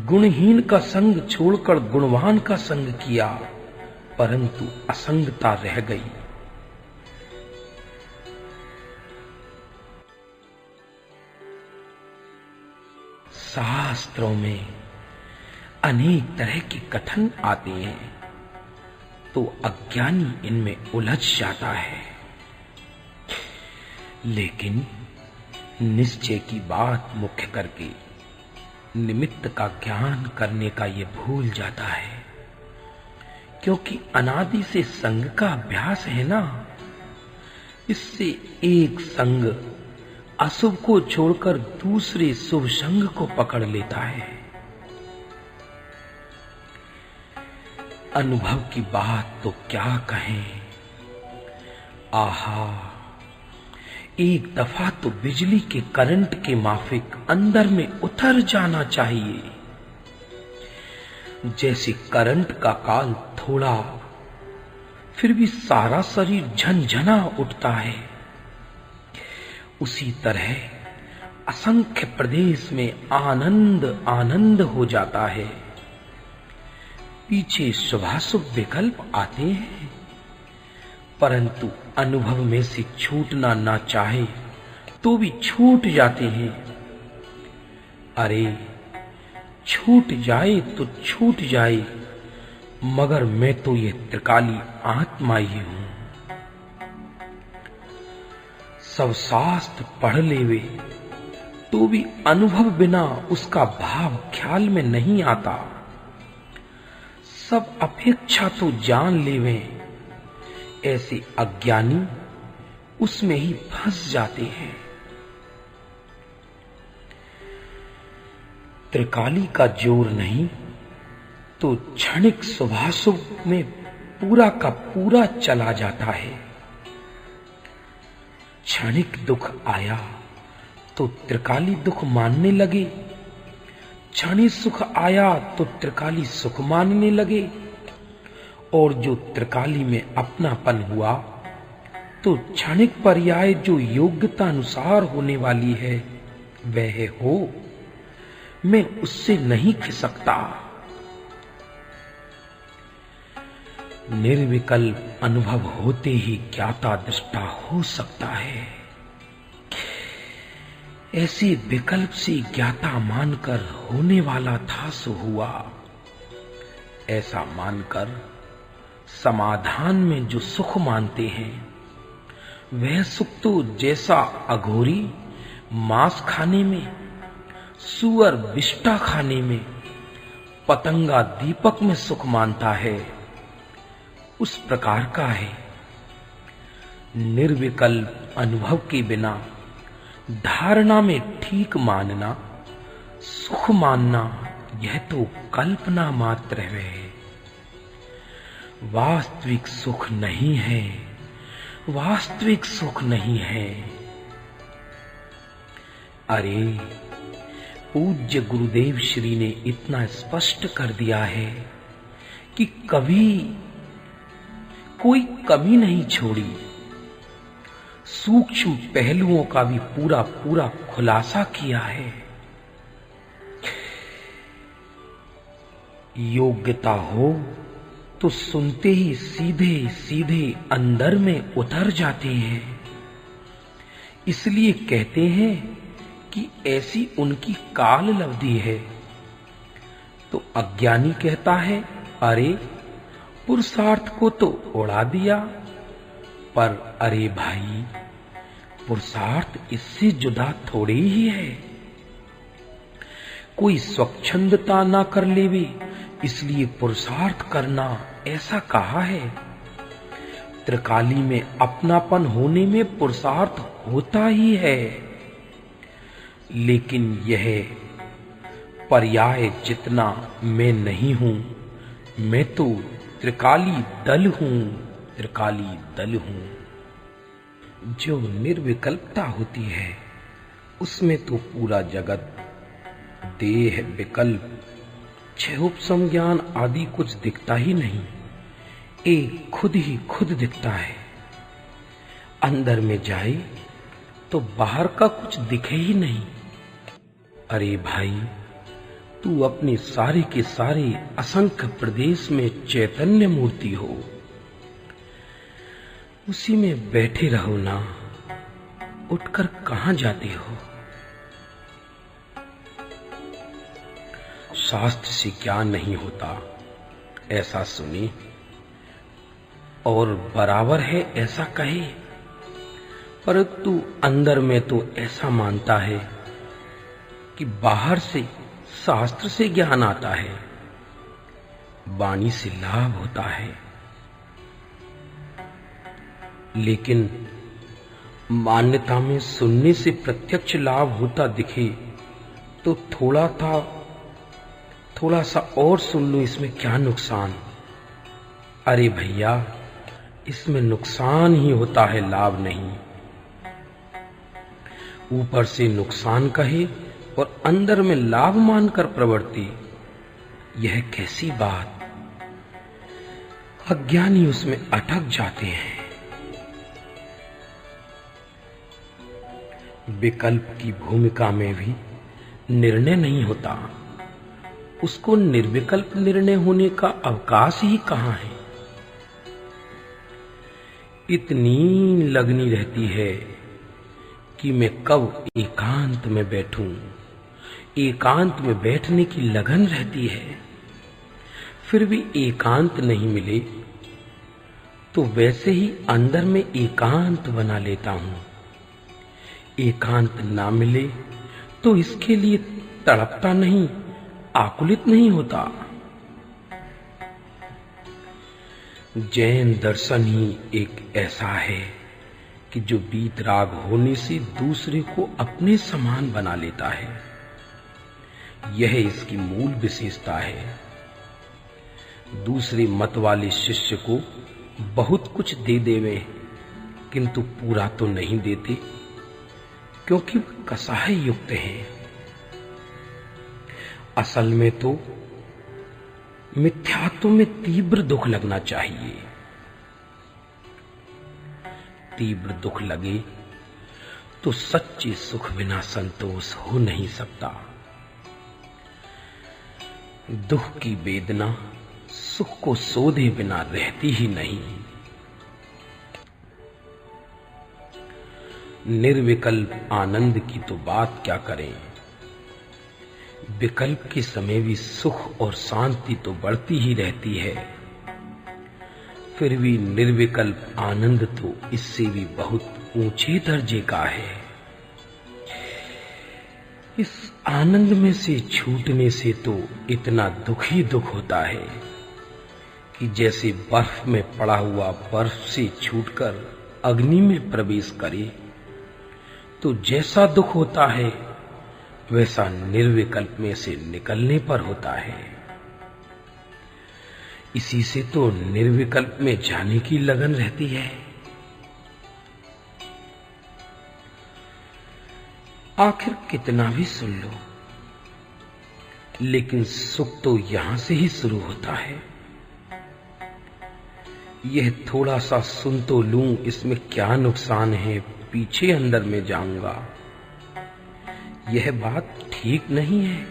गुणहीन का संग छोड़कर गुणवान का संग किया, परंतु असंगता रह गई। शास्त्रों में अनेक तरह के कथन आते हैं, तो अज्ञानी इनमें उलझ जाता है, लेकिन निश्चय की बात मुख्य करके निमित्त का ज्ञान करने का ये भूल जाता है, क्योंकि अनादि से संग का अभ्यास है ना। इससे एक संग अशुभ को छोड़कर दूसरे शुभ संग को पकड़ लेता है। अनुभव की बात तो क्या कहें, आहा, एक दफा तो बिजली के करंट के माफिक अंदर में उतर जाना चाहिए। जैसे करंट का काल थोड़ा, फिर भी सारा शरीर झनझना उठता है, उसी तरह असंख्य प्रदेश में आनंद आनंद हो जाता है। पीछे शुभाशुभ विकल्प आते हैं, परंतु अनुभव में से छूटना ना चाहे तो भी छूट जाते हैं। अरे छूट जाए तो छूट जाए, मगर मैं तो ये त्रिकाली आत्मा ही हूं। सब शास्त्र पढ़ लेवे तो भी अनुभव बिना उसका भाव ख्याल में नहीं आता। सब अपेक्षा तो जान लेवे, ऐसे अज्ञानी उसमें ही फंस जाते हैं। त्रिकाली का जोर नहीं तो क्षणिक शुभाशुभ में पूरा का पूरा चला जाता है। क्षणिक दुख आया तो त्रिकाली दुख मानने लगे, क्षणिक सुख आया तो त्रिकाली सुख मानने लगे, और जो त्रिकाली में अपनापन हुआ तो क्षणिक पर्याय जो योग्यता अनुसार होने वाली है वह हो, मैं उससे नहीं खिसकता। निर्विकल्प अनुभव होते ही ज्ञाता दृष्टा हो सकता है। ऐसे विकल्प से ज्ञाता मानकर होने वाला था सो हुआ, ऐसा मानकर समाधान में जो सुख मानते हैं वह सुख तो जैसा अघोरी मांस खाने में, सुअर विष्टा खाने में, पतंगा दीपक में सुख मानता है, उस प्रकार का है। निर्विकल्प अनुभव के बिना धारणा में ठीक मानना, सुख मानना, यह तो कल्पना मात्र है, वास्तविक सुख नहीं है, वास्तविक सुख नहीं है। अरे पूज्य गुरुदेव श्री ने इतना स्पष्ट कर दिया है कि कभी कोई कमी नहीं छोड़ी, सूक्ष्म पहलुओं का भी पूरा पूरा खुलासा किया है। योग्यता हो तो सुनते ही सीधे सीधे अंदर में उतर जाते हैं। इसलिए कहते हैं कि ऐसी उनकी काल लब्धि है, तो अज्ञानी कहता है, अरे पुरुषार्थ को तो उड़ा दिया। पर अरे भाई, पुरुषार्थ इससे जुदा थोड़ी ही है। कोई स्वच्छंदता ना कर लेवे इसलिए पुरुषार्थ करना, ऐसा कहा है। त्रिकाली में अपनापन होने में पुरुषार्थ होता ही है, लेकिन यह पर्याय जितना मैं नहीं हूं, मैं तो त्रिकाली दल हूं, त्रिकाली दल हूं। जो निर्विकल्पता होती है उसमें तो पूरा जगत देह विकल्प छह उपसम ज्ञान आदि कुछ दिखता ही नहीं, एक खुद ही खुद दिखता है। अंदर में जाए तो बाहर का कुछ दिखे ही नहीं। अरे भाई, तू अपने सारे के सारे असंख्य प्रदेश में चैतन्य मूर्ति हो, उसी में बैठे रहो ना, उठकर कहां जाते हो। शास्त्र से क्या नहीं होता ऐसा सुने, और बराबर है ऐसा कहे, परंतु अंदर में तो ऐसा मानता है कि बाहर से शास्त्र से ज्ञान आता है, वाणी से लाभ होता है। लेकिन मान्यता में सुनने से प्रत्यक्ष लाभ होता दिखे तो थोड़ा सा और सुन लो, इसमें क्या नुकसान। अरे भैया, इसमें नुकसान ही होता है, लाभ नहीं। ऊपर से नुकसान कहे और अंदर में लाभ मानकर प्रवृत्ति, यह कैसी बात। अज्ञानी उसमें अटक जाते हैं। विकल्प की भूमिका में भी निर्णय नहीं होता, उसको निर्विकल्प निर्णय होने का अवकाश ही कहां है। इतनी लगनी रहती है कि मैं कब एकांत में बैठूं, एकांत में बैठने की लगन रहती है। फिर भी एकांत नहीं मिले तो वैसे ही अंदर में एकांत बना लेता हूं। एकांत ना मिले तो इसके लिए तड़पता नहीं, आकुलित नहीं होता। जैन दर्शन ही एक ऐसा है कि जो वीतराग होने से दूसरे को अपने समान बना लेता है। यह इसकी मूल विशेषता है। दूसरे मत वाले शिष्य को बहुत कुछ दे देवे, किंतु पूरा तो नहीं देते, क्योंकि कसाई युक्त हैं। असल में तो मिथ्यात्व में तीव्र दुख लगना चाहिए। तीव्र दुख लगे तो सच्चे सुख बिना संतोष हो नहीं सकता। दुख की वेदना सुख को सोधे बिना रहती ही नहीं। निर्विकल्प आनंद की तो बात क्या करें, विकल्प के समय भी सुख और शांति तो बढ़ती ही रहती है। फिर भी निर्विकल्प आनंद तो इससे भी बहुत ऊंचे दर्जे का है। इस आनंद में से छूटने से तो इतना दुख ही दुख होता है कि जैसे बर्फ में पड़ा हुआ बर्फ से छूटकर अग्नि में प्रवेश करे तो जैसा दुख होता है वैसा निर्विकल्प में से निकलने पर होता है। इसी से तो निर्विकल्प में जाने की लगन रहती है। आखिर कितना भी सुन लो, लेकिन सुख तो यहां से ही शुरू होता है। यह थोड़ा सा सुन तो लूं, इसमें क्या नुकसान है, पीछे अंदर में जाऊंगा, यह बात ठीक नहीं है।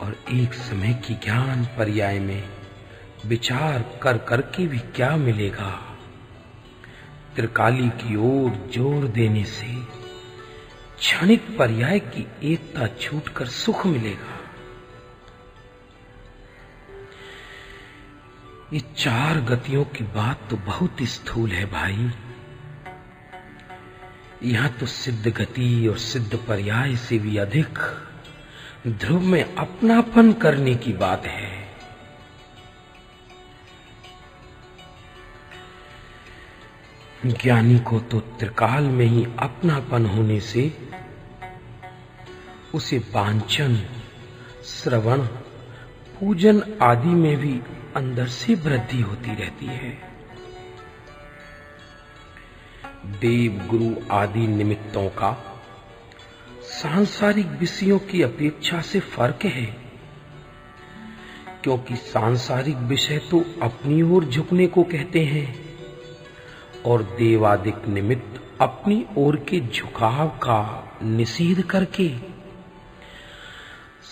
और एक समय की ज्ञान पर्याय में विचार कर करके भी क्या मिलेगा। त्रिकाली की ओर जोर देने से क्षणिक पर्याय की एकता छूटकर सुख मिलेगा। ये चार गतियों की बात तो बहुत स्थूल है भाई। यहां तो सिद्ध गति और सिद्ध पर्याय से भी अधिक ध्रुव में अपनापन करने की बात है। ज्ञानी को तो त्रिकाल में ही अपनापन होने से उसे वांछन, श्रवण, पूजन आदि में भी अंदर से वृद्धि होती रहती है। देव, गुरु आदि निमित्तों का सांसारिक विषयों की अपेक्षा से फर्क है, क्योंकि सांसारिक विषय तो अपनी ओर झुकने को कहते हैं और देवादिक निमित्त अपनी ओर के झुकाव का निषेध करके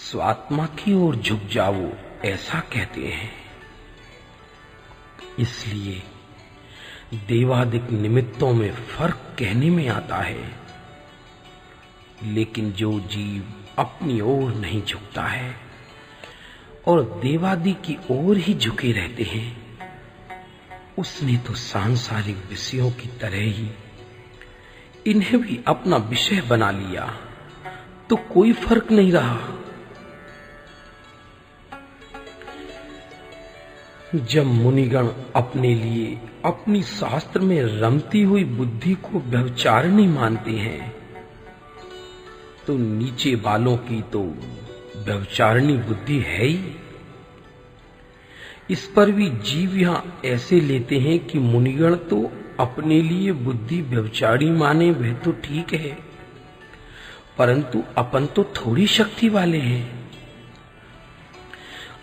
स्वात्मा की ओर झुक जाओ ऐसा कहते हैं। इसलिए देवादिक निमित्तों में फर्क कहने में आता है, लेकिन जो जीव अपनी ओर नहीं झुकता है और देवादि की ओर ही झुके रहते हैं, उसने तो सांसारिक विषयों की तरह ही इन्हें भी अपना विषय बना लिया, तो कोई फर्क नहीं रहा। जब मुनिगण अपने लिए अपनी शास्त्र में रमती हुई बुद्धि को व्यभिचारिणी मानते हैं, तो नीचे वालों की तो व्यभिचारिणी बुद्धि है ही। इस पर भी जीव यहां ऐसे लेते हैं कि मुनिगण तो अपने लिए बुद्धि व्यभिचारी माने, वह तो ठीक है, परंतु अपन तो थोड़ी शक्ति वाले हैं।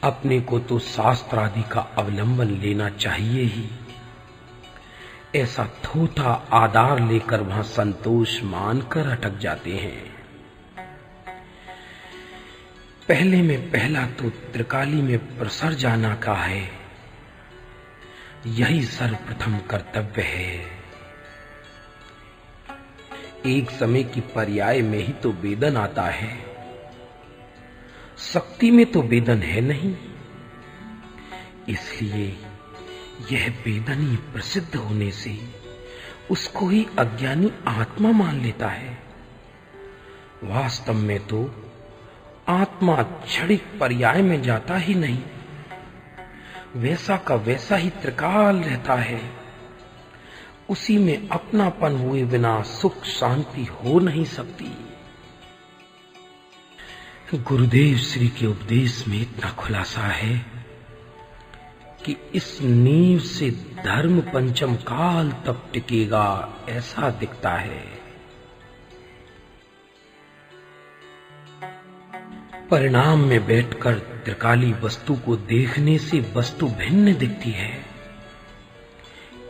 अपने को तो शास्त्र आदि का अवलंबन लेना चाहिए ही। ऐसा थोथा आधार लेकर वहां संतोष मानकर अटक जाते हैं। पहले में पहला तो त्रिकाली में प्रसर जाना का है, यही सर्वप्रथम कर्तव्य है। एक समय की पर्याय में ही तो वेदन आता है, शक्ति में तो वेदन है नहीं। इसलिए यह वेदन ही प्रसिद्ध होने से उसको ही अज्ञानी आत्मा मान लेता है। वास्तव में तो आत्मा क्षणिक पर्याय में जाता ही नहीं, वैसा का वैसा ही त्रिकाल रहता है। उसी में अपनापन हुए बिना सुख शांति हो नहीं सकती। गुरुदेव श्री के उपदेश में इतना खुलासा है कि इस नींव से धर्म पंचम काल तक टिकेगा, ऐसा दिखता है। परिणाम में बैठकर त्रिकाली वस्तु को देखने से वस्तु भिन्न दिखती है।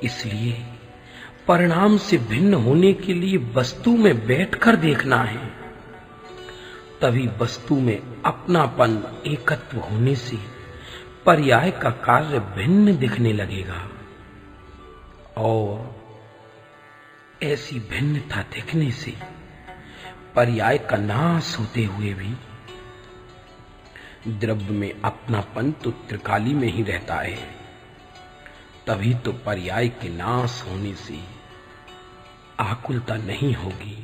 इसलिए परिणाम से भिन्न होने के लिए वस्तु में बैठकर देखना है, तभी वस्तु में अपनापन एकत्व होने से पर्याय का कार्य भिन्न दिखने लगेगा। और ऐसी भिन्नता दिखने से पर्याय का नाश होते हुए भी द्रव्य में अपनापन तो त्रिकाली में ही रहता है। तभी तो पर्याय के नाश होने से आकुलता नहीं होगी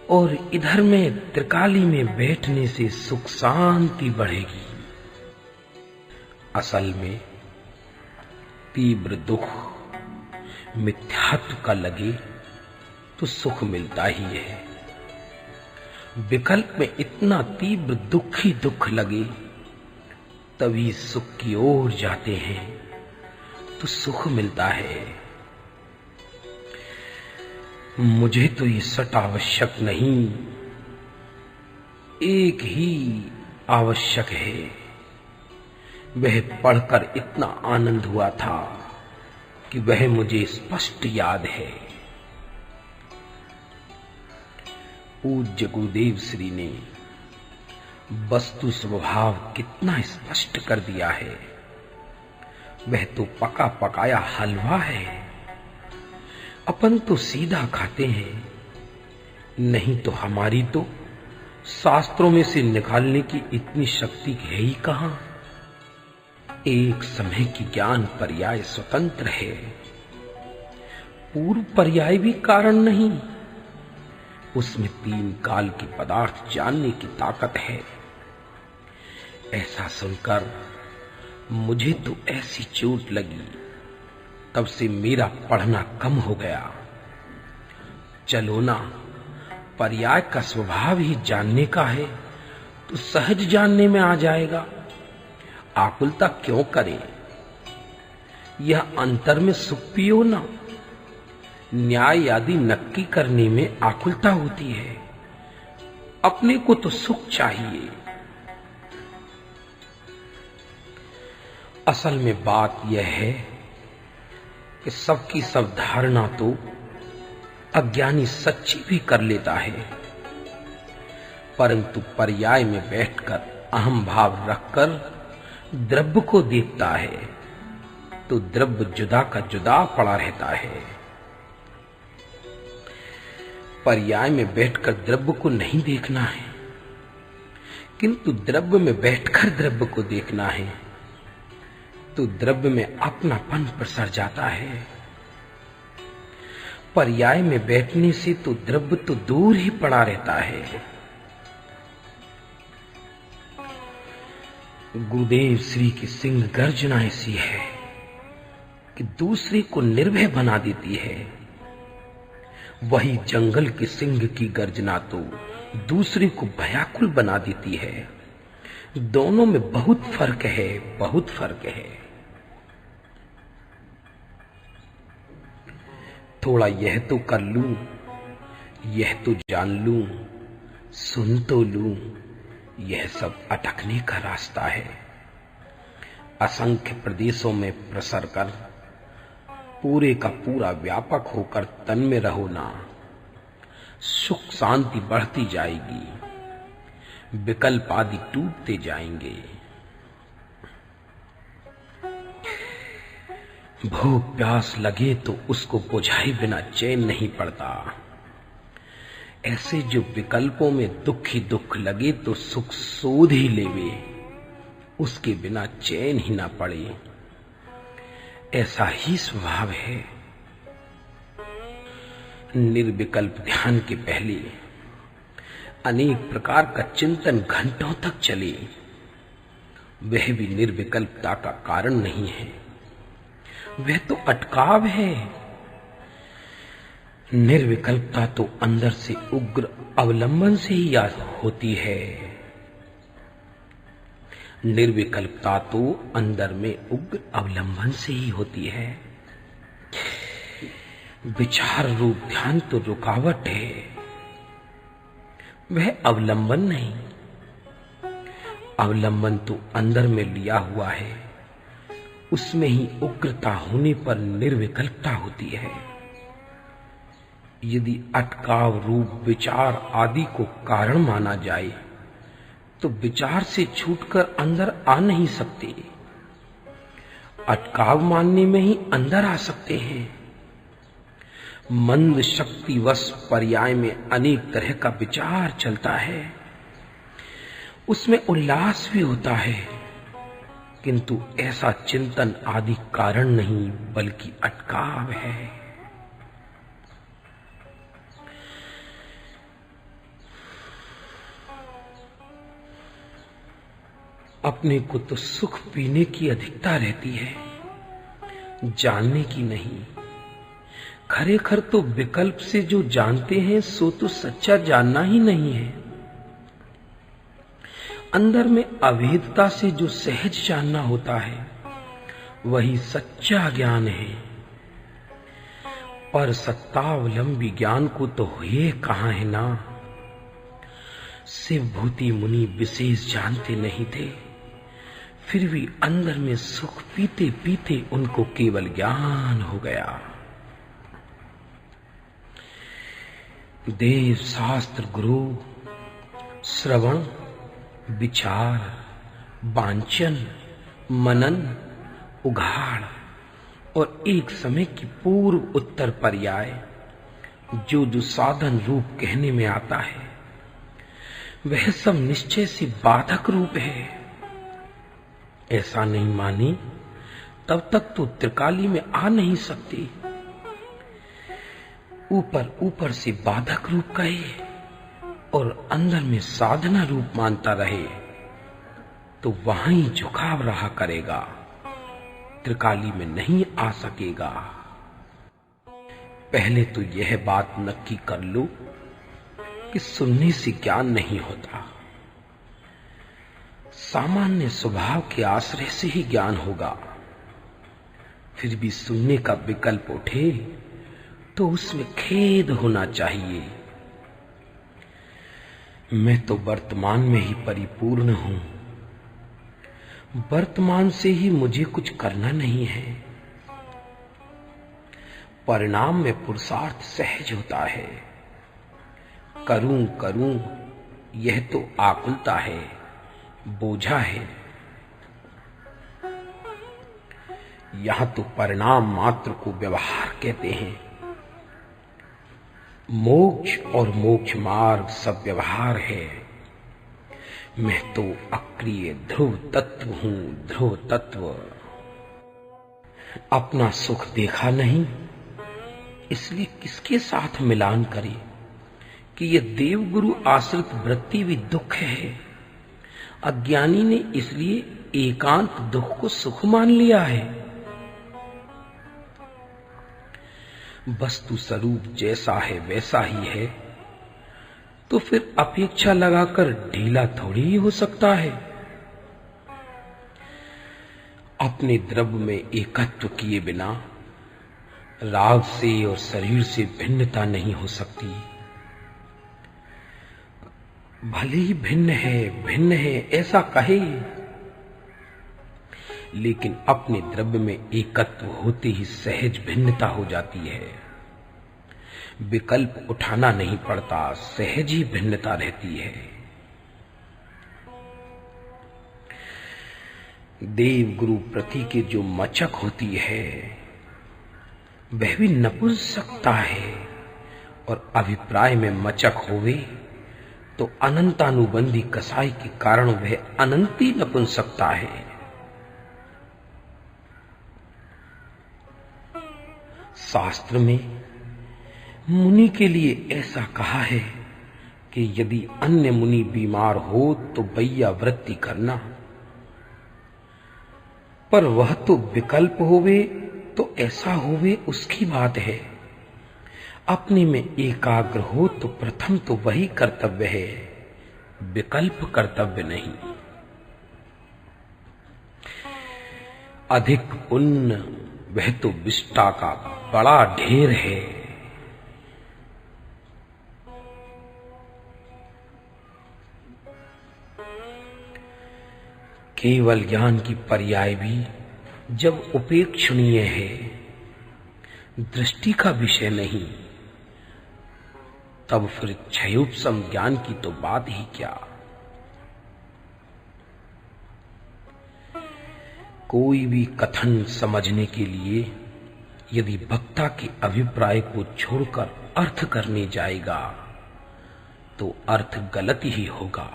और इधर में त्रिकाली में बैठने से सुख शांति बढ़ेगी। असल में तीव्र दुख मिथ्यात्व का लगे तो सुख मिलता ही है। विकल्प में इतना तीव्र दुख ही दुख लगे तभी सुख की ओर जाते हैं तो सुख मिलता है। मुझे तो ये सट आवश्यक नहीं, एक ही आवश्यक है। वह पढ़कर इतना आनंद हुआ था कि वह मुझे स्पष्ट याद है। पूज्य गुरुदेव श्री ने वस्तु स्वभाव कितना स्पष्ट कर दिया है। वह तो पका पकाया हलवा है, अपन तो सीधा खाते हैं। नहीं तो हमारी तो शास्त्रों में से निकालने की इतनी शक्ति है ही कहां। एक समय की ज्ञान पर्याय स्वतंत्र है, पूर्व पर्याय भी कारण नहीं। उसमें 3 काल के पदार्थ जानने की ताकत है। ऐसा सुनकर मुझे तो ऐसी चोट लगी, तब से मेरा पढ़ना कम हो गया। चलो ना, पर्याय का स्वभाव ही जानने का है, तो सहज जानने में आ जाएगा। आकुलता क्यों करें? यह अंतर में सुख पियो ना। न्याय आदि नक्की करने में आकुलता होती है, अपने को तो सुख चाहिए। असल में बात यह है कि सबकी सब धारणा तो अज्ञानी सच्ची भी कर लेता है, परंतु पर्याय में बैठकर अहम भाव रखकर द्रव्य को देखता है तो द्रव्य जुदा का जुदा पड़ा रहता है। पर्याय में बैठकर द्रव्य को नहीं देखना है, किंतु द्रव्य में बैठकर द्रव्य को देखना है, तो द्रव्य में अपनापन प्रसर जाता है। पर्याय में बैठने से तो द्रव्य तो दूर ही पड़ा रहता है। गुरुदेव श्री की सिंह गर्जना ऐसी है कि दूसरे को निर्भय बना देती है। वही जंगल के सिंह की गर्जना तो दूसरे को भयाकुल बना देती है। दोनों में बहुत फर्क है, बहुत फर्क है। थोड़ा यह तो कर लूं, यह तो जान लूं, सुन तो लूं, यह सब अटकने का रास्ता है। असंख्य प्रदेशों में प्रसर कर पूरे का पूरा व्यापक होकर तन में रहो ना, सुख शांति बढ़ती जाएगी, विकल्प आदि टूटते जाएंगे। भूख प्यास लगे तो उसको बुझाए बिना चैन नहीं पड़ता। ऐसे जो विकल्पों में दुख ही दुख लगे तो सुख सोध ही लेवे, उसके बिना चैन ही ना पड़े। ऐसा ही स्वभाव है। निर्विकल्प ध्यान के पहले अनेक प्रकार का चिंतन घंटों तक चले, वह भी निर्विकल्पता का कारण नहीं है, वह तो अटकाव है। निर्विकल्पता तो अंदर से उग्र अवलंबन से ही होती है। निर्विकल्पता तो अंदर में उग्र अवलंबन से ही होती है। विचार रूप ध्यान तो रुकावट है, वह अवलंबन नहीं। अवलंबन तो अंदर में लिया हुआ है, उसमें ही उग्रता होने पर निर्विकल्पता होती है। यदि अटकाव रूप विचार आदि को कारण माना जाए तो विचार से छूटकर अंदर आ नहीं सकते। अटकाव मानने में ही अंदर आ सकते हैं। मंद शक्तिवश पर्याय में अनेक तरह का विचार चलता है, उसमें उल्लास भी होता है, किंतु ऐसा चिंतन आदि कारण नहीं बल्कि अटकाव है। अपने को तो सुख पीने की अधिकता रहती है, जानने की नहीं। खरेखर तो विकल्प से जो जानते हैं सो तो सच्चा जानना ही नहीं है। अंदर में अभेदता से जो सहज जानना होता है वही सच्चा ज्ञान है। पर सत्तावलंबी ज्ञान को तो हुए कहां है ना। शिव भूति मुनि विशेष जानते नहीं थे, फिर भी अंदर में सुख पीते पीते उनको केवल ज्ञान हो गया। देव शास्त्र गुरु श्रवण विचार वांचन मनन उघाड़ और एक समय की पूर्व उत्तर पर्याय जो साधन रूप कहने में आता है वह सब निश्चय से बाधक रूप है। ऐसा नहीं माने तब तक तो त्रिकाली में आ नहीं सकती। ऊपर ऊपर से बाधक रूप कहे और अंदर में साधना रूप मानता रहे तो वहां ही झुकाव रहा करेगा, त्रिकाली में नहीं आ सकेगा। पहले तो यह बात नक्की कर लो कि सुनने से ज्ञान नहीं होता, सामान्य स्वभाव के आश्रय से ही ज्ञान होगा। फिर भी सुनने का विकल्प उठे तो उसमें खेद होना चाहिए। मैं तो वर्तमान में ही परिपूर्ण हूं, वर्तमान से ही मुझे कुछ करना नहीं है। परिणाम में पुरुषार्थ सहज होता है। करूं करूं यह तो आकुलता है, बोझा है। यहां तो परिणाम मात्र को व्यवहार कहते हैं। मोक्ष और मोक्ष मार्ग सब व्यवहार है। मैं तो अक्रिय ध्रुव तत्व हूं, ध्रुव तत्व। अपना सुख देखा नहीं, इसलिए किसके साथ मिलान करे कि यह देवगुरु आश्रित वृत्ति भी दुख है। अज्ञानी ने इसलिए एकांत दुख को सुख मान लिया है। वस्तु स्वरूप जैसा है वैसा ही है, तो फिर अपेक्षा लगाकर ढीला थोड़ी ही हो सकता है। अपने द्रव्य में एकत्व किए बिना राग से और शरीर से भिन्नता नहीं हो सकती। भले ही भिन्न है ऐसा कहे, लेकिन अपने द्रव्य में एकत्व होते ही सहज भिन्नता हो जाती है। विकल्प उठाना नहीं पड़ता, सहज ही भिन्नता रहती है। देव गुरु प्रति के जो मचक होती है वह भी नपुंसकता है, और अभिप्राय में मचक होवे तो अनंतानुबंधी कसाई के कारण वह अनंती नपुंसकता है। शास्त्र में मुनि के लिए ऐसा कहा है कि यदि अन्य मुनि बीमार हो तो बैया वृत्ति करना, पर वह तो विकल्प होवे तो ऐसा होवे उसकी बात है। अपने में एकाग्र हो तो प्रथम तो वही कर्तव्य है, विकल्प कर्तव्य नहीं। अधिक पुण्य वह तो विष्टा का बड़ा ढेर है। केवल ज्ञान की पर्याय भी जब उपेक्षणीय है, दृष्टि का विषय नहीं, तब फिर क्षयोपशम ज्ञान की तो बात ही क्या। कोई भी कथन समझने के लिए यदि वक्ता के अभिप्राय को छोड़कर अर्थ करने जाएगा तो अर्थ गलत ही होगा।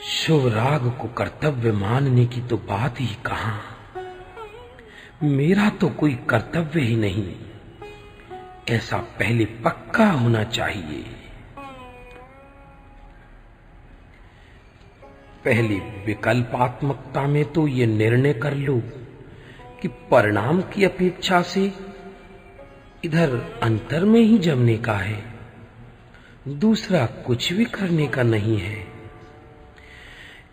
शुभ राग को कर्तव्य मानने की तो बात ही कहां। मेरा तो कोई कर्तव्य ही नहीं, ऐसा पहले पक्का होना चाहिए। पहले विकल्पात्मकता में तो ये निर्णय कर लो कि परिणाम की अपेक्षा से इधर अंतर में ही जमने का है, दूसरा कुछ भी करने का नहीं है।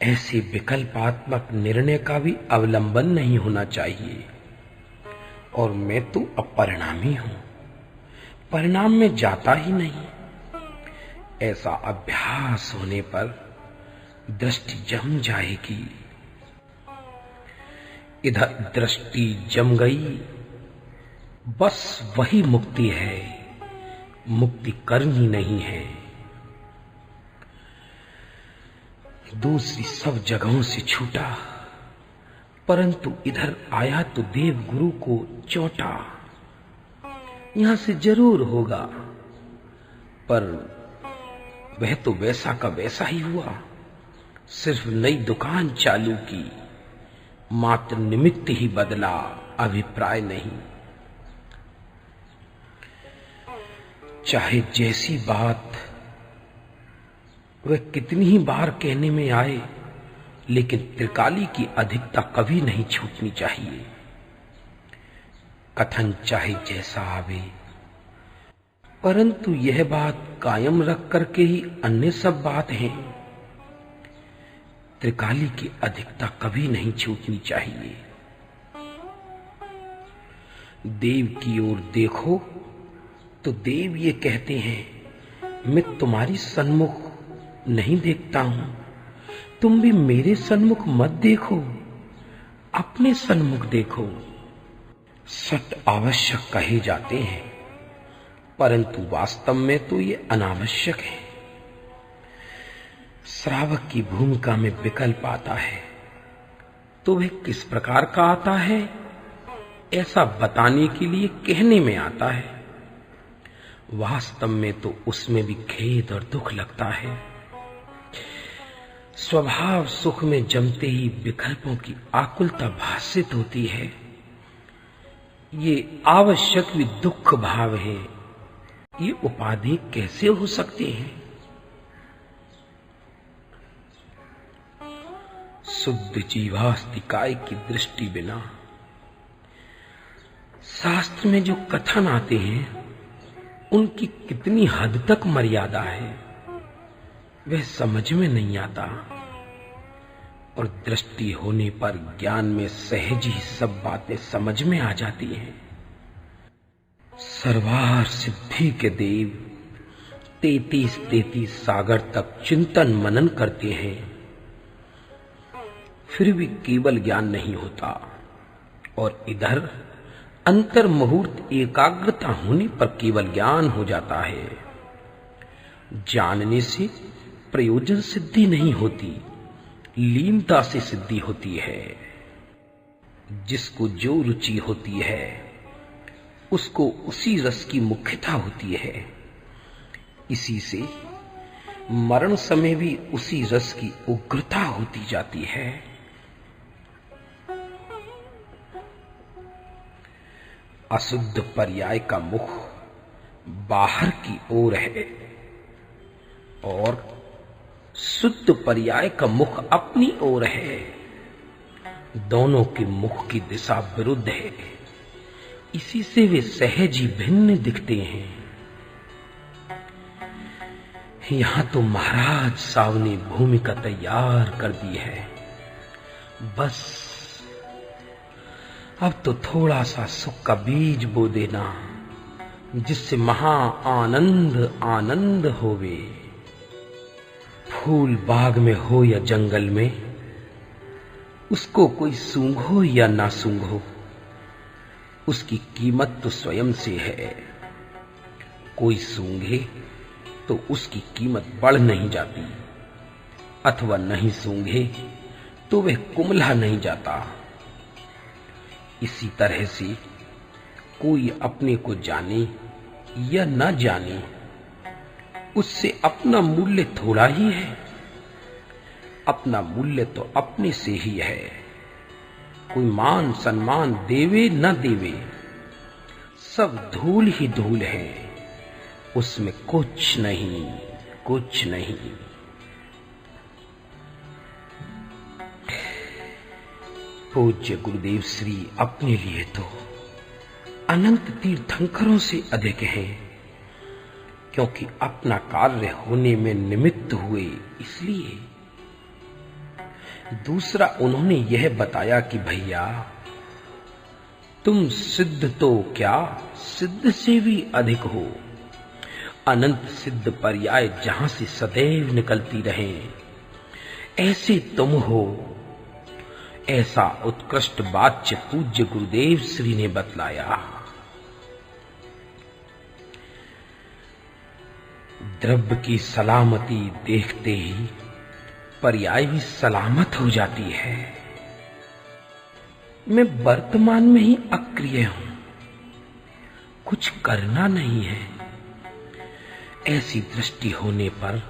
ऐसे विकल्पात्मक निर्णय का भी अवलंबन नहीं होना चाहिए। और मैं तो अपरिणामी हूं, परिणाम में जाता ही नहीं। ऐसा अभ्यास होने पर दृष्टि जम जाएगी। इधर दृष्टि जम गई, बस वही मुक्ति है, मुक्ति करनी नहीं है। दूसरी सब जगहों से छूटा, परंतु इधर आया तो देव गुरु को चोटा। यहां से जरूर होगा, पर वह तो वैसा का वैसा ही हुआ। सिर्फ नई दुकान चालू की, मात्र निमित्त ही बदला, अभिप्राय नहीं। चाहे जैसी बात वह कितनी ही बार कहने में आए, लेकिन त्रिकाली की अधिकता कभी नहीं छूटनी चाहिए। कथन चाहे जैसा आवे, परंतु यह बात कायम रख करके ही अन्य सब बात हैं। त्रिकाली की अधिकता कभी नहीं छूटनी चाहिए। देव की ओर देखो तो देव ये कहते हैं, मैं तुम्हारी सन्मुख नहीं देखता हूं, तुम भी मेरे सन्मुख मत देखो, अपने सन्मुख देखो। सत आवश्यक कहे जाते हैं, परंतु वास्तव में तो ये अनावश्यक है। श्रावक की भूमिका में विकल्प आता है तो वह किस प्रकार का आता है, ऐसा बताने के लिए कहने में आता है। वास्तव में तो उसमें भी खेद और दुख लगता है। स्वभाव सुख में जमते ही विकल्पों की आकुलता भासित होती है। ये आवश्यक भी दुख भाव है। ये उपाधि कैसे हो सकते हैं? शुद्ध जीवास्तिकाय की दृष्टि बिना शास्त्र में जो कथन आते हैं उनकी कितनी हद तक मर्यादा है वह समझ में नहीं आता, और दृष्टि होने पर ज्ञान में सहज ही सब बातें समझ में आ जाती हैं। सर्वार सिद्धि के देव 33 सागर तक चिंतन मनन करते हैं, फिर भी केवल ज्ञान नहीं होता। और इधर अंतर मुहूर्त एकाग्रता होने पर केवल ज्ञान हो जाता है। जानने से प्रयोजन सिद्धि नहीं होती, लीनता से सिद्धि होती है। जिसको जो रुचि होती है उसको उसी रस की मुख्यता होती है। इसी से मरण समय भी उसी रस की उग्रता होती जाती है। अशुद्ध पर्याय का मुख बाहर की ओर है और शुद्ध पर्याय का मुख अपनी ओर है। दोनों के मुख की दिशा विरुद्ध है, इसी से वे सहज ही भिन्न दिखते हैं। यहां तो महाराज साहब ने भूमिका तैयार कर दी है। बस अब तो थोड़ा सा सुख का बीज बो देना, जिससे महा आनंद आनंद होवे। फूल बाग में हो या जंगल में, उसको कोई सूंघो या ना सूंघो, उसकी कीमत तो स्वयं से है। कोई सूंघे तो उसकी कीमत बढ़ नहीं जाती, अथवा नहीं सूंघे तो वह कुमला नहीं जाता। इसी तरह से कोई अपने को जाने या न जाने, उससे अपना मूल्य थोड़ा ही है। अपना मूल्य तो अपने से ही है। कोई मान सम्मान देवे न देवे, सब धूल ही धूल है, उसमें कुछ नहीं, कुछ नहीं। पूज्य गुरुदेव श्री अपने लिए तो अनंत तीर्थंकरों से अधिक हैं, क्योंकि अपना कार्य होने में निमित्त हुए इसलिए। दूसरा उन्होंने यह बताया कि भैया तुम सिद्ध तो क्या, सिद्ध से भी अधिक हो। अनंत सिद्ध पर्याय जहां से सदैव निकलती रहे, ऐसे तुम हो। ऐसा उत्कृष्ट वाच्य पूज्य गुरुदेव श्री ने बतलाया। द्रव्य की सलामती देखते ही पर्याय भी सलामत हो जाती है। मैं वर्तमान में ही अक्रिय हूं, कुछ करना नहीं है। ऐसी दृष्टि होने पर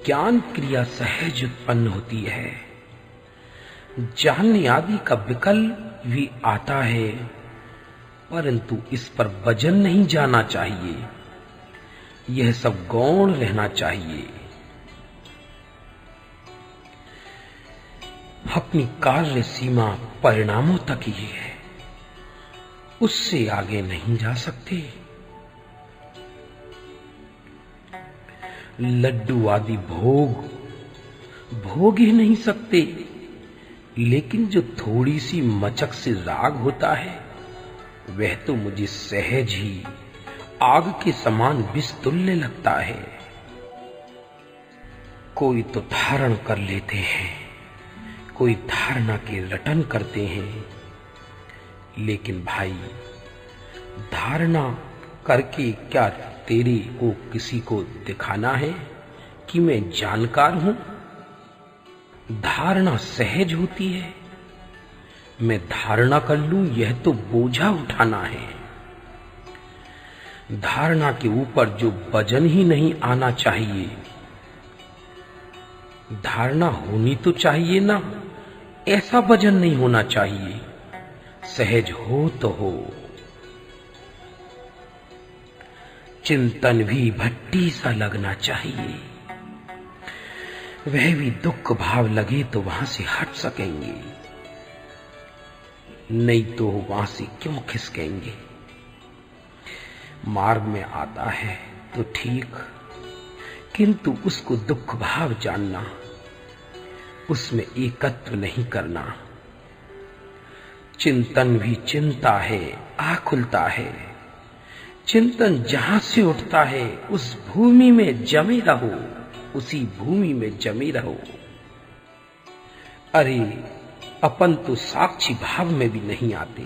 ज्ञान क्रिया सहज उत्पन्न होती है। जानने आदि का विकल्प भी आता है, परंतु इस पर वजन नहीं जाना चाहिए। यह सब गौण रहना चाहिए। अपनी कार्य सीमा परिणामों तक ही है, उससे आगे नहीं जा सकते। लड्डू आदि भोग ही नहीं सकते, लेकिन जो थोड़ी सी मचक से राग होता है वह तो मुझे सहज ही आग के समान विस्तुल्य लगता है। कोई तो धारण कर लेते हैं, कोई धारणा के रटन करते हैं, लेकिन भाई धारणा करके क्या तेरे को किसी को दिखाना है कि मैं जानकार हूं? धारणा सहज होती है। मैं धारणा कर लूं यह तो बोझा उठाना है। धारणा के ऊपर जो वजन ही नहीं आना चाहिए, धारणा होनी तो चाहिए ना, ऐसा वजन नहीं होना चाहिए। सहज हो तो हो। चिंतन भी भट्टी सा लगना चाहिए। वह भी दुख भाव लगे तो वहां से हट सकेंगे, नहीं तो वहां से क्यों खिसकेंगे। मार्ग में आता है तो ठीक, किंतु उसको दुख भाव जानना, उसमें एकत्व नहीं करना। चिंतन भी चिंता है, आकुलता है। चिंतन जहां से उठता है उस भूमि में जमे रहो, उसी भूमि में जमे रहो। अरे अपन तो साक्षी भाव में भी नहीं आते।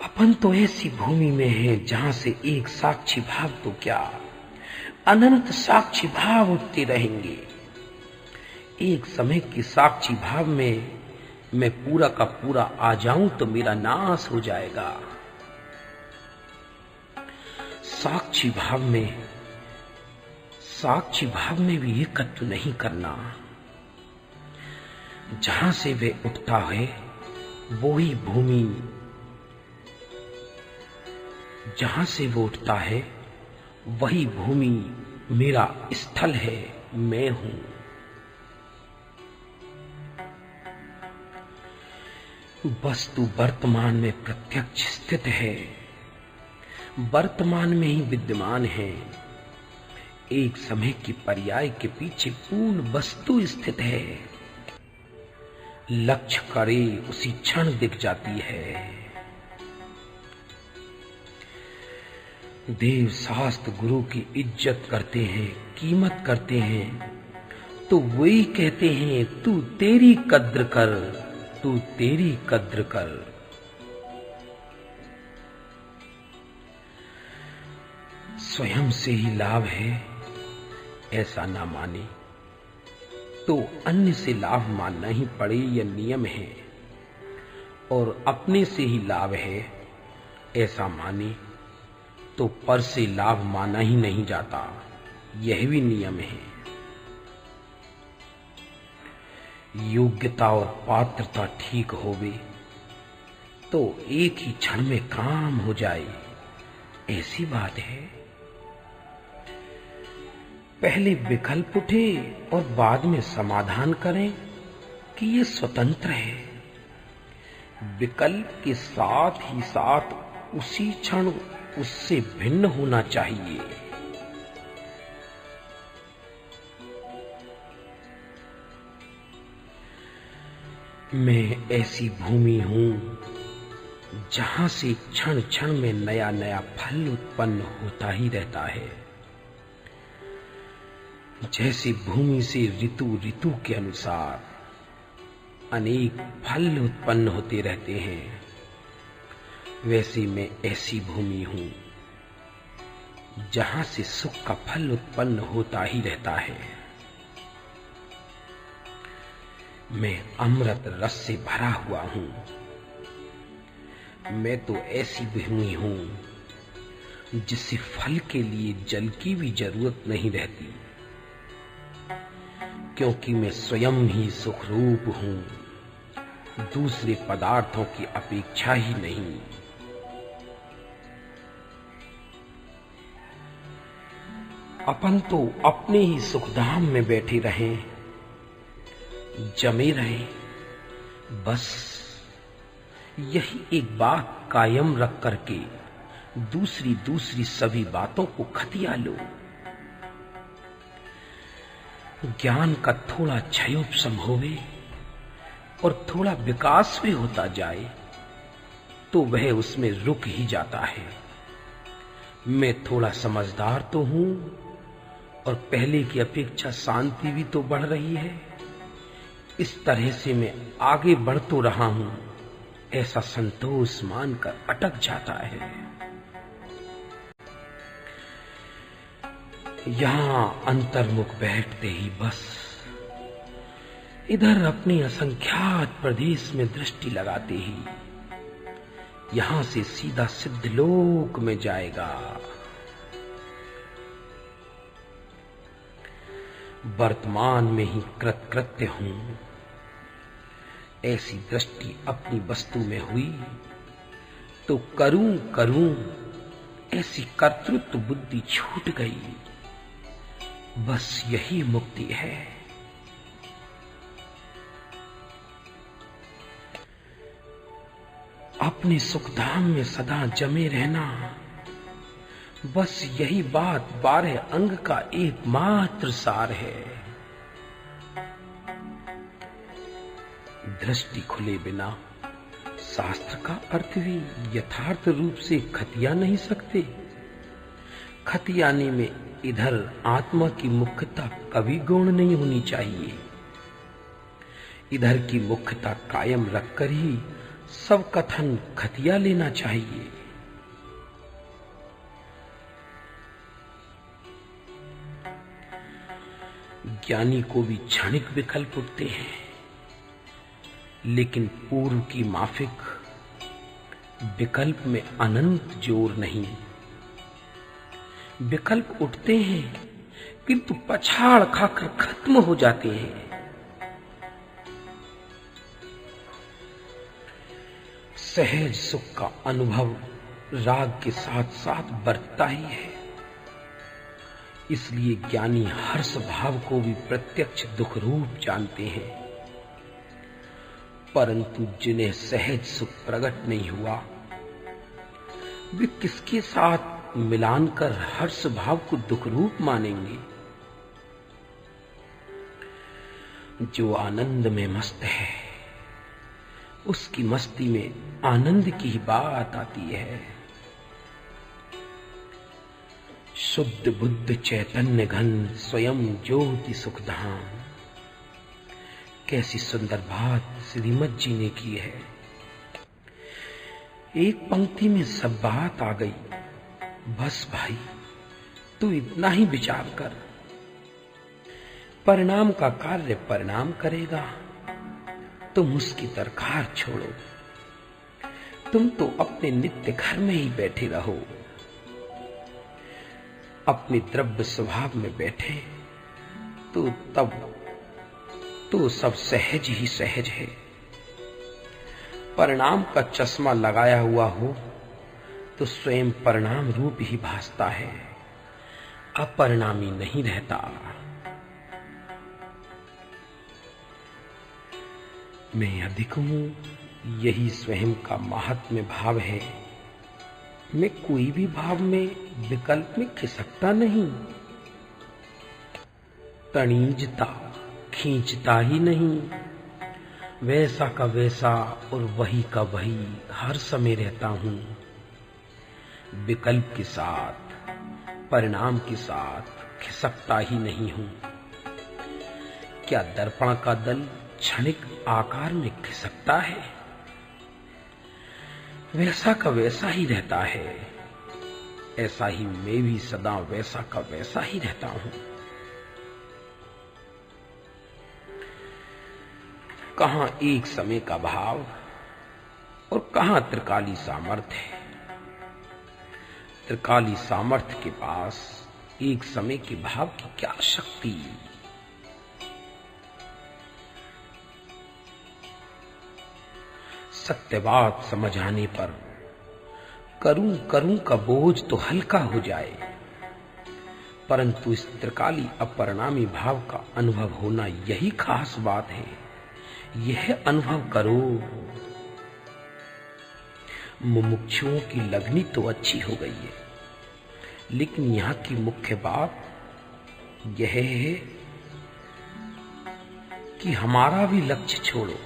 अपन तो ऐसी भूमि में है जहां से एक साक्षी भाव तो क्या, अनंत साक्षी भाव उठते रहेंगे। एक समय के साक्षी भाव में मैं पूरा का पूरा आ जाऊं तो मेरा नाश हो जाएगा। साक्षी भाव में भी एकत्व नहीं करना। जहां से वे उठता है वही भूमि, जहां से वो उठता है वही भूमि मेरा स्थल है, मैं हूं। वस्तु वर्तमान में प्रत्यक्ष स्थित है, वर्तमान में ही विद्यमान है। एक समय की पर्याय के पीछे पूर्ण वस्तु स्थित है। लक्ष्य करे उसी क्षण दिख जाती है। देव शास्त्र गुरु की इज्जत करते हैं, कीमत करते हैं, तो वही कहते हैं तू तेरी कद्र कर, तू तेरी कद्र कर। स्वयं से ही लाभ है ऐसा ना माने तो अन्य से लाभ मानना ही पड़े, यह नियम है। और अपने से ही लाभ है ऐसा माने तो पर से लाभ माना ही नहीं जाता, यह भी नियम है। योग्यता और पात्रता ठीक होवे तो एक ही क्षण में काम हो जाए, ऐसी बात है। पहले विकल्प उठे और बाद में समाधान करें कि ये स्वतंत्र है। विकल्प के साथ ही साथ उसी क्षण उससे भिन्न होना चाहिए। मैं ऐसी भूमि हूं जहां से क्षण क्षण में नया नया फल उत्पन्न होता ही रहता है। जैसे भूमि से ऋतु ऋतु के अनुसार अनेक फल उत्पन्न होते रहते हैं, वैसे मैं ऐसी भूमि हूं जहां से सुख का फल उत्पन्न होता ही रहता है। मैं अमृत रस से भरा हुआ हूं। मैं तो ऐसी भूमि हूं जिससे फल के लिए जल की भी जरूरत नहीं रहती, क्योंकि मैं स्वयं ही सुखरूप हूं, दूसरे पदार्थों की अपेक्षा ही नहीं। अपन तो अपने ही सुखधाम में बैठे रहें, जमे रहें, बस यही एक बात कायम रख करके दूसरी सभी बातों को खतिया लो। ज्ञान का थोड़ा क्षयोपशम होवे और थोड़ा विकास भी होता जाए तो वह उसमें रुक ही जाता है। मैं थोड़ा समझदार तो हूं और पहले की अपेक्षा शांति भी तो बढ़ रही है। इस तरह से मैं आगे बढ़ तो रहा हूं, ऐसा संतोष मानकर अटक जाता है। यहां अंतर्मुख बैठते ही बस इधर अपने असंख्यात प्रदेश में दृष्टि लगाते ही यहां से सीधा सिद्धलोक में जाएगा। वर्तमान में ही कृतकृत्य हूं, ऐसी दृष्टि अपनी वस्तु में हुई तो करूं ऐसी कर्तृत्व बुद्धि छूट गई। बस यही मुक्ति है। अपने सुखधाम में सदा जमे रहना, बस यही बात 12 अंग का एकमात्र सार है। दृष्टि खुले बिना शास्त्र का अर्थ भी यथार्थ रूप से खतिया नहीं सकते। खतियाने में इधर आत्मा की मुख्यता कभी गौण नहीं होनी चाहिए। इधर की मुख्यता कायम रखकर ही सब कथन खतिया लेना चाहिए। ज्ञानी को भी क्षणिक विकल्प उठते हैं, लेकिन पूर्व की माफिक विकल्प में अनंत जोर नहीं। विकल्प उठते हैं किंतु पछाड़ खाकर खत्म हो जाते हैं। सहज सुख का अनुभव राग के साथ साथ बरतता ही है। इसलिए ज्ञानी हर्ष भाव को भी प्रत्यक्ष दुख रूप जानते हैं। परंतु जिन्हें सहज सुख प्रकट नहीं हुआ, वे किसके साथ मिलान कर हर्ष भाव को दुख रूप मानेंगे। जो आनंद में मस्त है, उसकी मस्ती में आनंद की ही बात आती है। शुद्ध बुद्ध चैतन्य घन स्वयं ज्योति सुखधाम, कैसी सुंदर बात श्रीमद जी ने की है। एक पंक्ति में सब बात आ गई। बस भाई, तू इतना ही विचार कर। परिणाम का कार्य परिणाम करेगा, तुम उसकी दरकार छोड़ो। तुम तो अपने नित्य घर में ही बैठे रहो, अपने द्रव्य स्वभाव में बैठे तो तब तो सब सहज ही सहज है। परिणाम का चश्मा लगाया हुआ हो तो स्वयं परिणाम रूप ही भासता है, अपरिणामी नहीं रहता। मैं अधिक हूं, यही स्वयं का महात्म्य भाव है। मैं कोई भी भाव में विकल्प में खिसकता नहीं, तणीजता खींचता ही नहीं। वैसा का वैसा और वही का वही हर समय रहता हूं। विकल्प के साथ, परिणाम के साथ खिसकता ही नहीं हूं। क्या दर्पण का दल क्षणिक आकार में खिसकता है? वैसा का वैसा ही रहता है। ऐसा ही मैं भी सदा वैसा का वैसा ही रहता हूं। कहां एक समय का भाव, और कहां त्रिकाली सामर्थ्य है। त्रिकाली सामर्थ्य के पास एक समय के भाव की क्या शक्ति। सत्य बात समझ आने पर करूं करूं का बोझ तो हल्का हो जाए, परंतु इस त्रिकाली अपरिणामी भाव का अनुभव होना यही खास बात है। यह अनुभव करो। मुमुक्षुओं की लगनी तो अच्छी हो गई है, लेकिन यहाँ की मुख्य बात यह है कि हमारा भी लक्ष्य छोड़ो।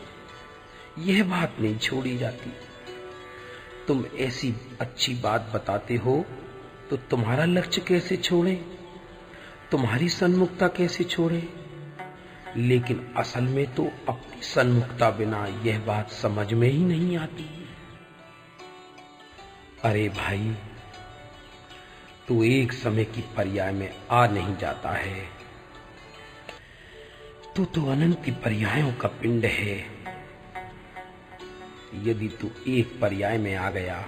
यह बात नहीं छोड़ी जाती। तुम ऐसी अच्छी बात बताते हो तो तुम्हारा लक्ष्य कैसे छोड़े, तुम्हारी सन्मुखता कैसे छोड़े। लेकिन असल में तो अपनी सन्मुखता बिना यह बात समझ में ही नहीं आती। अरे भाई, तू एक समय की पर्याय में आ नहीं जाता है। तू तो अनंत पर्यायों का पिंड है। यदि तू एक पर्याय में आ गया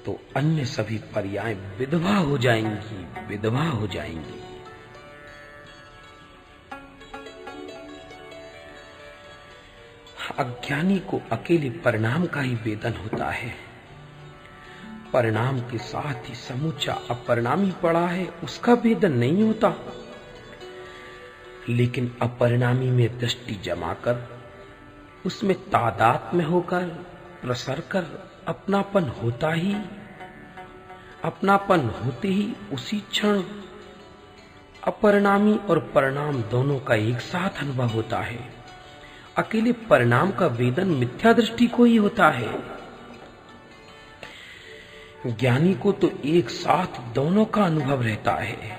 तो अन्य सभी पर्याय विधवा हो जाएंगी, विधवा हो जाएंगी। अज्ञानी को अकेले परिणाम का ही वेदन होता है। परिणाम के साथ ही समूचा अपरिणामी पड़ा है, उसका वेदन नहीं होता। लेकिन अपरिणामी में दृष्टि जमाकर उसमें तादात्म्य होकर प्रसर कर अपनापन होता ही, अपनापन होते ही उसी क्षण अपरिणामी और परिणाम दोनों का एक साथ अनुभव होता है। अकेले परिणाम का वेदन मिथ्या दृष्टि को ही होता है। ज्ञानी को तो एक साथ दोनों का अनुभव रहता है।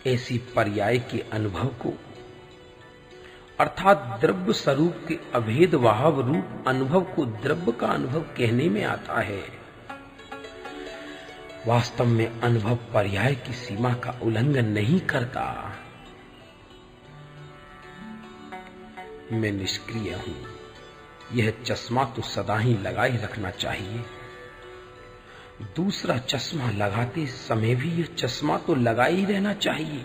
ऐसी पर्याय के अनुभव को, अर्थात द्रव्य स्वरूप के अभेद वाहव रूप अनुभव को द्रव्य का अनुभव कहने में आता है। वास्तव में अनुभव पर्याय की सीमा का उल्लंघन नहीं करता। मैं निष्क्रिय हूं, यह चश्मा तो सदा ही लगाए रखना चाहिए। दूसरा चश्मा लगाते समय भी यह चश्मा तो लगा ही रहना चाहिए।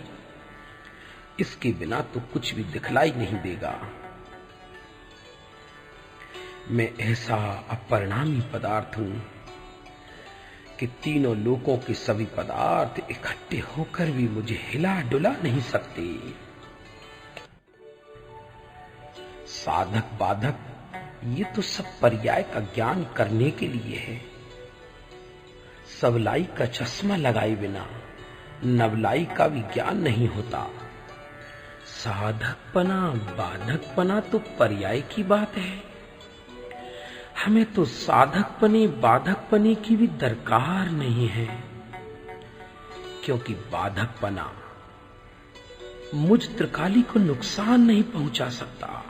इसके बिना तो कुछ भी दिखलाई नहीं देगा। मैं ऐसा अपरिणामी पदार्थ हूं कि तीनों लोकों के सभी पदार्थ इकट्ठे होकर भी मुझे हिला डुला नहीं सकते। साधक बाधक ये तो सब पर्याय का ज्ञान करने के लिए है। सबलाई का चश्मा लगाए बिना नवलाई का भी ज्ञान नहीं होता। साधकपना बाधकपना तो पर्याय की बात है। हमें तो साधकपने बाधकपने की भी दरकार नहीं है, क्योंकि बाधकपना मुझ त्रिकाली को नुकसान नहीं पहुंचा सकता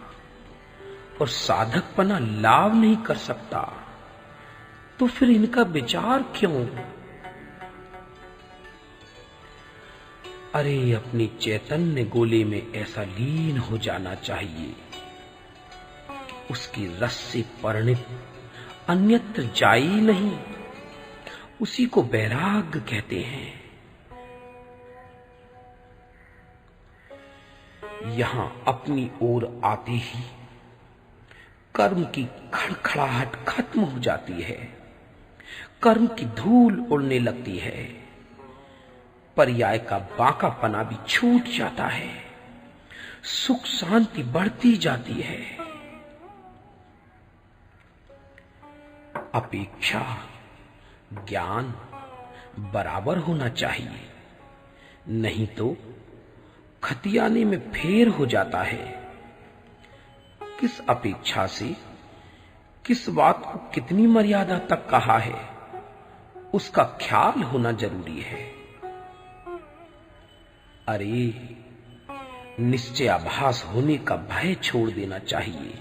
और साधकपना लाभ नहीं कर सकता। तो फिर इनका विचार क्यों? अरे अपनी चैतन्य गोले में ऐसा लीन हो जाना चाहिए कि उसकी रस से परिणित अन्यत्र जाए ही नहीं। उसी को वैराग्य कहते हैं। यहां अपनी ओर आते ही कर्म की खड़खड़ाहट खत्म हो जाती है। कर्म की धूल उड़ने लगती है। पर्याय का बांकापना भी छूट जाता है। सुख शांति बढ़ती जाती है। अपेक्षा ज्ञान बराबर होना चाहिए, नहीं तो खतियाने में फेर हो जाता है। किस अपेक्षा से किस बात को कितनी मर्यादा तक कहा है, उसका ख्याल होना जरूरी है। अरे निश्चयाभास होने का भय छोड़ देना चाहिए।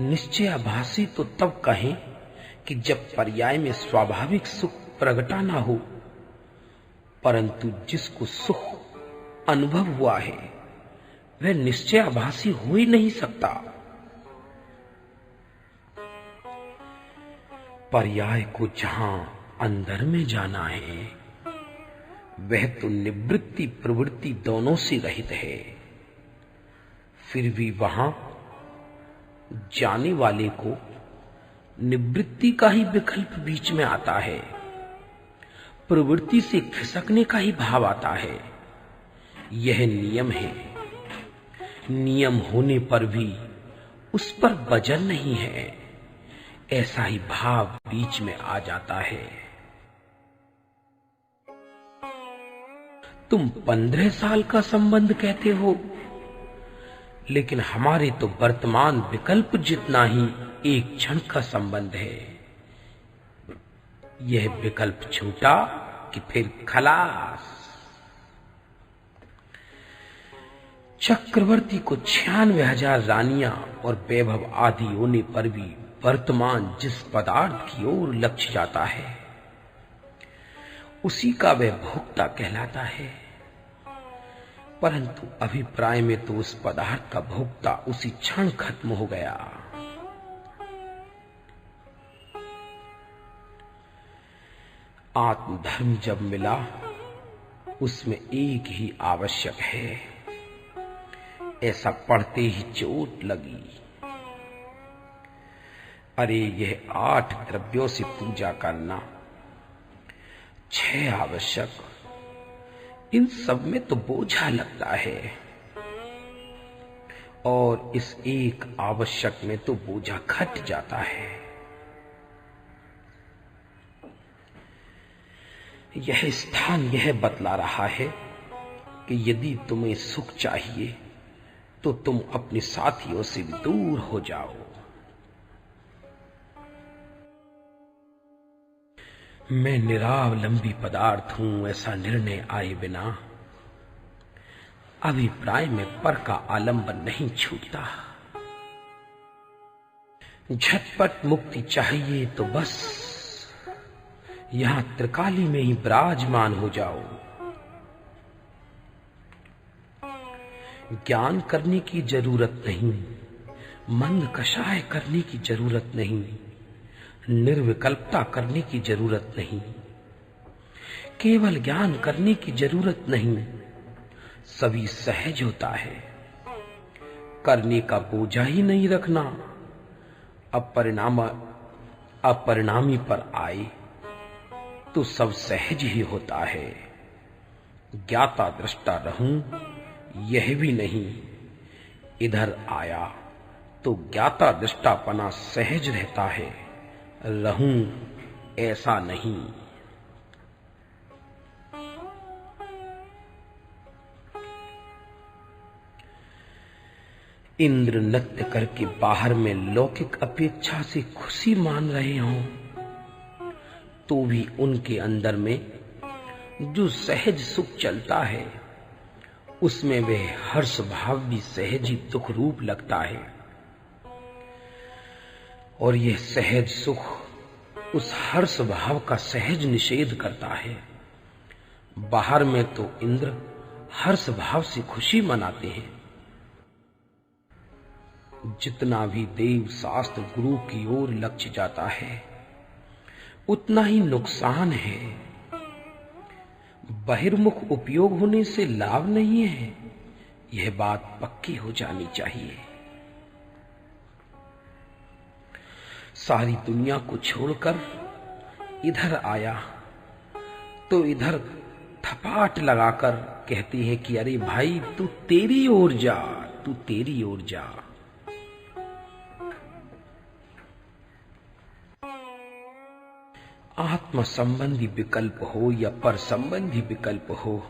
निश्चयाभासी तो तब कहें कि जब पर्याय में स्वाभाविक सुख प्रगटा ना हो, परंतु जिसको सुख अनुभव हुआ है वह निश्चयाभासी हो ही नहीं सकता। पर्याय को जहां अंदर में जाना है, वह तो निवृत्ति प्रवृत्ति दोनों से रहित है। फिर भी वहां जाने वाले को निवृत्ति का ही विकल्प बीच में आता है, प्रवृत्ति से खिसकने का ही भाव आता है। यह नियम है। नियम होने पर भी उस पर वजन नहीं है, ऐसा ही भाव बीच में आ जाता है। तुम 15 साल का संबंध कहते हो, लेकिन हमारे तो वर्तमान विकल्प जितना ही एक क्षण का संबंध है। यह विकल्प छूटा कि फिर खलास। चक्रवर्ती को 96,000 रानियां और वैभव आदि होने पर भी वर्तमान जिस पदार्थ की ओर लक्ष्य जाता है, उसी का वह भोक्ता कहलाता है। परंतु अभिप्राय में तो उस पदार्थ का भोक्ता उसी क्षण खत्म हो गया। आत्मधर्म जब मिला, उसमें एक ही आवश्यक है। ऐसा पढ़ते ही चोट लगी। अरे यह 8 द्रव्यों से पूजा करना, 6 आवश्यक, इन सब में तो बोझा लगता है, और इस एक आवश्यक में तो बोझा घट जाता है। यह स्थान यह बतला रहा है कि यदि तुम्हें सुख चाहिए तो तुम अपने साथियों से भी दूर हो जाओ। मैं निरावलंबी पदार्थ हूं, ऐसा निर्णय आए बिना अभिप्राय में पर का आलंबन नहीं छूटता। झटपट मुक्ति चाहिए तो बस यहां त्रिकाली में ही विराजमान हो जाओ। ज्ञान करने की जरूरत नहीं, मंद कषाय करने की जरूरत नहीं, निर्विकल्पता करने की जरूरत नहीं, केवल ज्ञान करने की जरूरत नहीं। सभी सहज होता है। करने का बोझा ही नहीं रखना। अपरिणामी पर आए तो सब सहज ही होता है। ज्ञाता दृष्टा रहूं यह भी नहीं, इधर आया तो ज्ञाता दृष्टापना सहज रहता है, रहूं ऐसा नहीं। इंद्र नृत्य करके बाहर में लौकिक अपेक्षा से खुशी मान रहे हों, तो भी उनके अंदर में जो सहज सुख चलता है, उसमें वह हर्ष भाव भी सहज ही दुख रूप लगता है। और यह सहज सुख उस हर्ष भाव का सहज निषेध करता है। बाहर में तो इंद्र हर्ष भाव से खुशी मनाते हैं। जितना भी देव शास्त्र गुरु की ओर लक्ष्य जाता है, उतना ही नुकसान है। बहिर्मुख उपयोग होने से लाभ नहीं है, यह बात पक्की हो जानी चाहिए। सारी दुनिया को छोड़कर इधर आया तो इधर थपाट लगाकर कहती है कि अरे भाई तू तेरी ओर जा, तू तेरी ओर जा। आत्म संबंधी विकल्प हो या पर संबंधी विकल्प हो,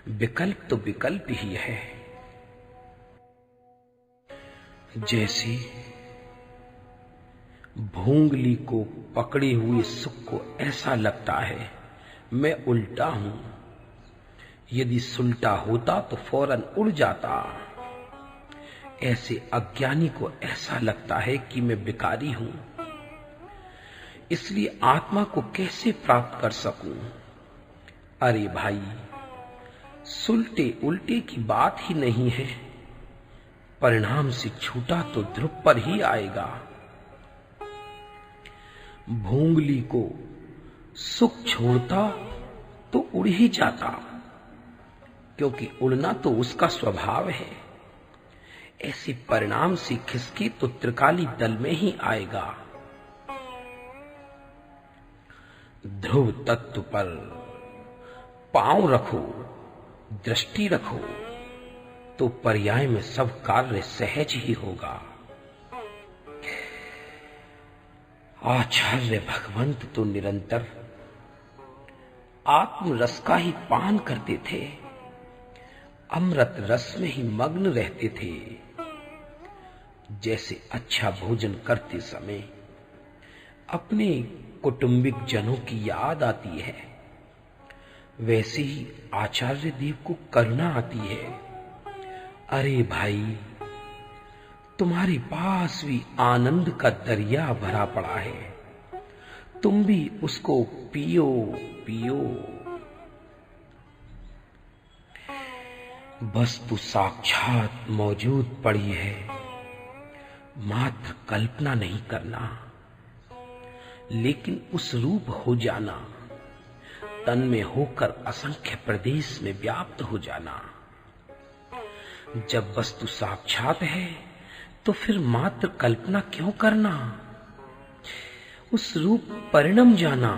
विकल्प तो विकल्प ही है। जैसे भोंगली को पकड़े हुए सुख को ऐसा लगता है मैं उल्टा हूं, यदि सुलटा होता तो फौरन उड़ जाता। ऐसे अज्ञानी को ऐसा लगता है कि मैं विकारी हूं, इसलिए आत्मा को कैसे प्राप्त कर सकूं। अरे भाई, सुलटे उल्टे की बात ही नहीं है। परिणाम से छूटा तो ध्रुव पर ही आएगा। भोंगली को सुख छोड़ता तो उड़ ही जाता, क्योंकि उड़ना तो उसका स्वभाव है। ऐसे परिणाम से खिसके तो त्रिकाली दल में ही आएगा। ध्रुव तत्व पर पांव रखो, दृष्टि रखो, तो पर्याय में सब कार्य सहज ही होगा। आचार्य भगवंत तो निरंतर आत्म रस का ही पान करते थे, अमृत रस में ही मग्न रहते थे। जैसे अच्छा भोजन करते समय अपने कौटुंबिक जनों की याद आती है, वैसे ही आचार्य देव को करुणा आती है। अरे भाई, तुम्हारे पास भी आनंद का दरिया भरा पड़ा है, तुम भी उसको पियो पियो। वस्तु साक्षात मौजूद पड़ी है, मात्र कल्पना नहीं करना, लेकिन उस रूप हो जाना, तन में होकर असंख्य प्रदेश में व्याप्त हो जाना। जब वस्तु साक्षात है तो फिर मात्र कल्पना क्यों करना, उस रूप परिणम जाना।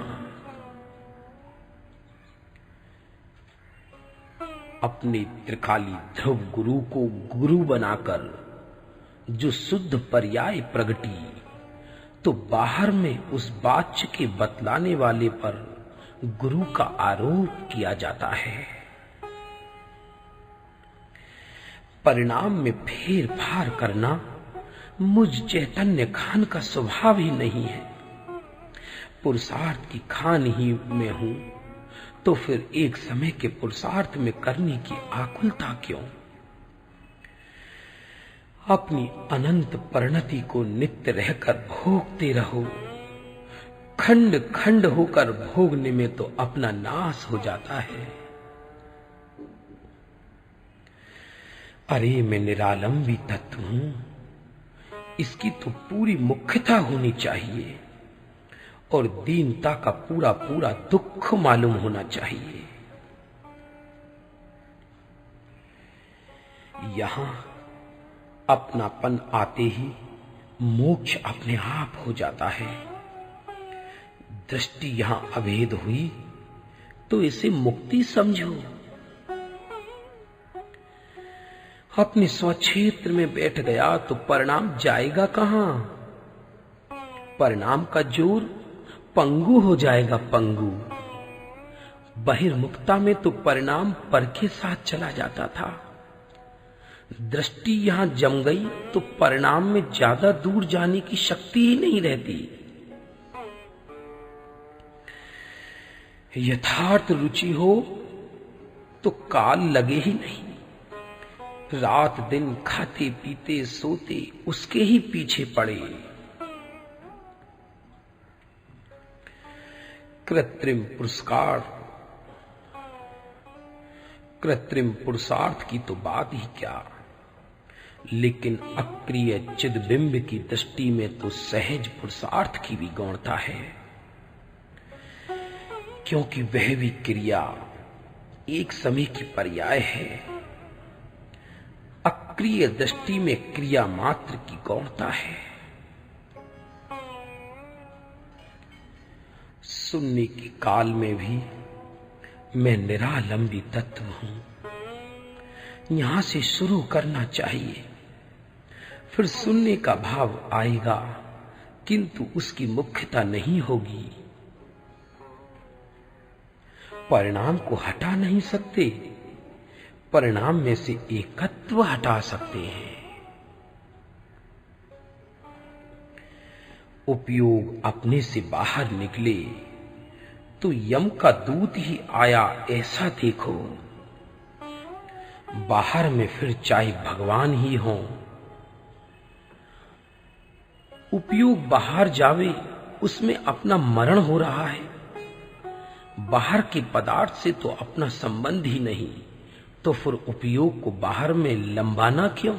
अपने त्रिकाली ध्रुव गुरु को गुरु बनाकर जो शुद्ध पर्याय प्रगटी, तो बाहर में उस वाच्य के बतलाने वाले पर गुरु का आरोप किया जाता है। परिणाम में फेर फार करना मुझ चैतन्य खान का स्वभाव ही नहीं है। पुरुषार्थ की खान ही में हूं, तो फिर एक समय के पुरुषार्थ में करने की आकुलता क्यों? अपनी अनंत परिणति को नित्य रहकर भोगते रहो। खंड खंड होकर भोगने में तो अपना नाश हो जाता है। अरे मैं निरालंबी तत्व हूं, इसकी तो पूरी मुख्यता होनी चाहिए और दीनता का पूरा पूरा दुख मालूम होना चाहिए। यहां अपनापन आते ही मोक्ष अपने आप हो जाता है। दृष्टि यहां अभेद हुई तो इसे मुक्ति समझो। अपने स्वक्षेत्र में बैठ गया तो परिणाम जाएगा कहां? परिणाम का जोर पंगु हो जाएगा, पंगु। बहिर्मुखता में तो परिणाम पर के साथ चला जाता था। दृष्टि यहां जम गई तो परिणाम में ज्यादा दूर जाने की शक्ति ही नहीं रहती। यथार्थ रुचि हो तो काल लगे ही नहीं। रात दिन खाते पीते सोते उसके ही पीछे पड़े। कृत्रिम पुरुषार्थ की तो बात ही क्या, लेकिन अक्रिय चिदबिंब की दृष्टि में तो सहज पुरुषार्थ की भी गौणता है, क्योंकि वह भी क्रिया एक समय की पर्याय है। अक्रिय दृष्टि में क्रिया मात्र की गौणता है। सुनने के काल में भी मैं निरालंबी तत्व हूं। यहां से शुरू करना चाहिए, फिर सुनने का भाव आएगा, किंतु उसकी मुख्यता नहीं होगी। परिणाम को हटा नहीं सकते, परिणाम में से एकत्व हटा सकते हैं। उपयोग अपने से बाहर निकले तो यम का दूत ही आया ऐसा देखो। बाहर में फिर चाहे भगवान ही हो, उपयोग बाहर जावे उसमें अपना मरण हो रहा है। बाहर के पदार्थ से तो अपना संबंध ही नहीं, तो फिर उपयोग को बाहर में लंबाना क्यों?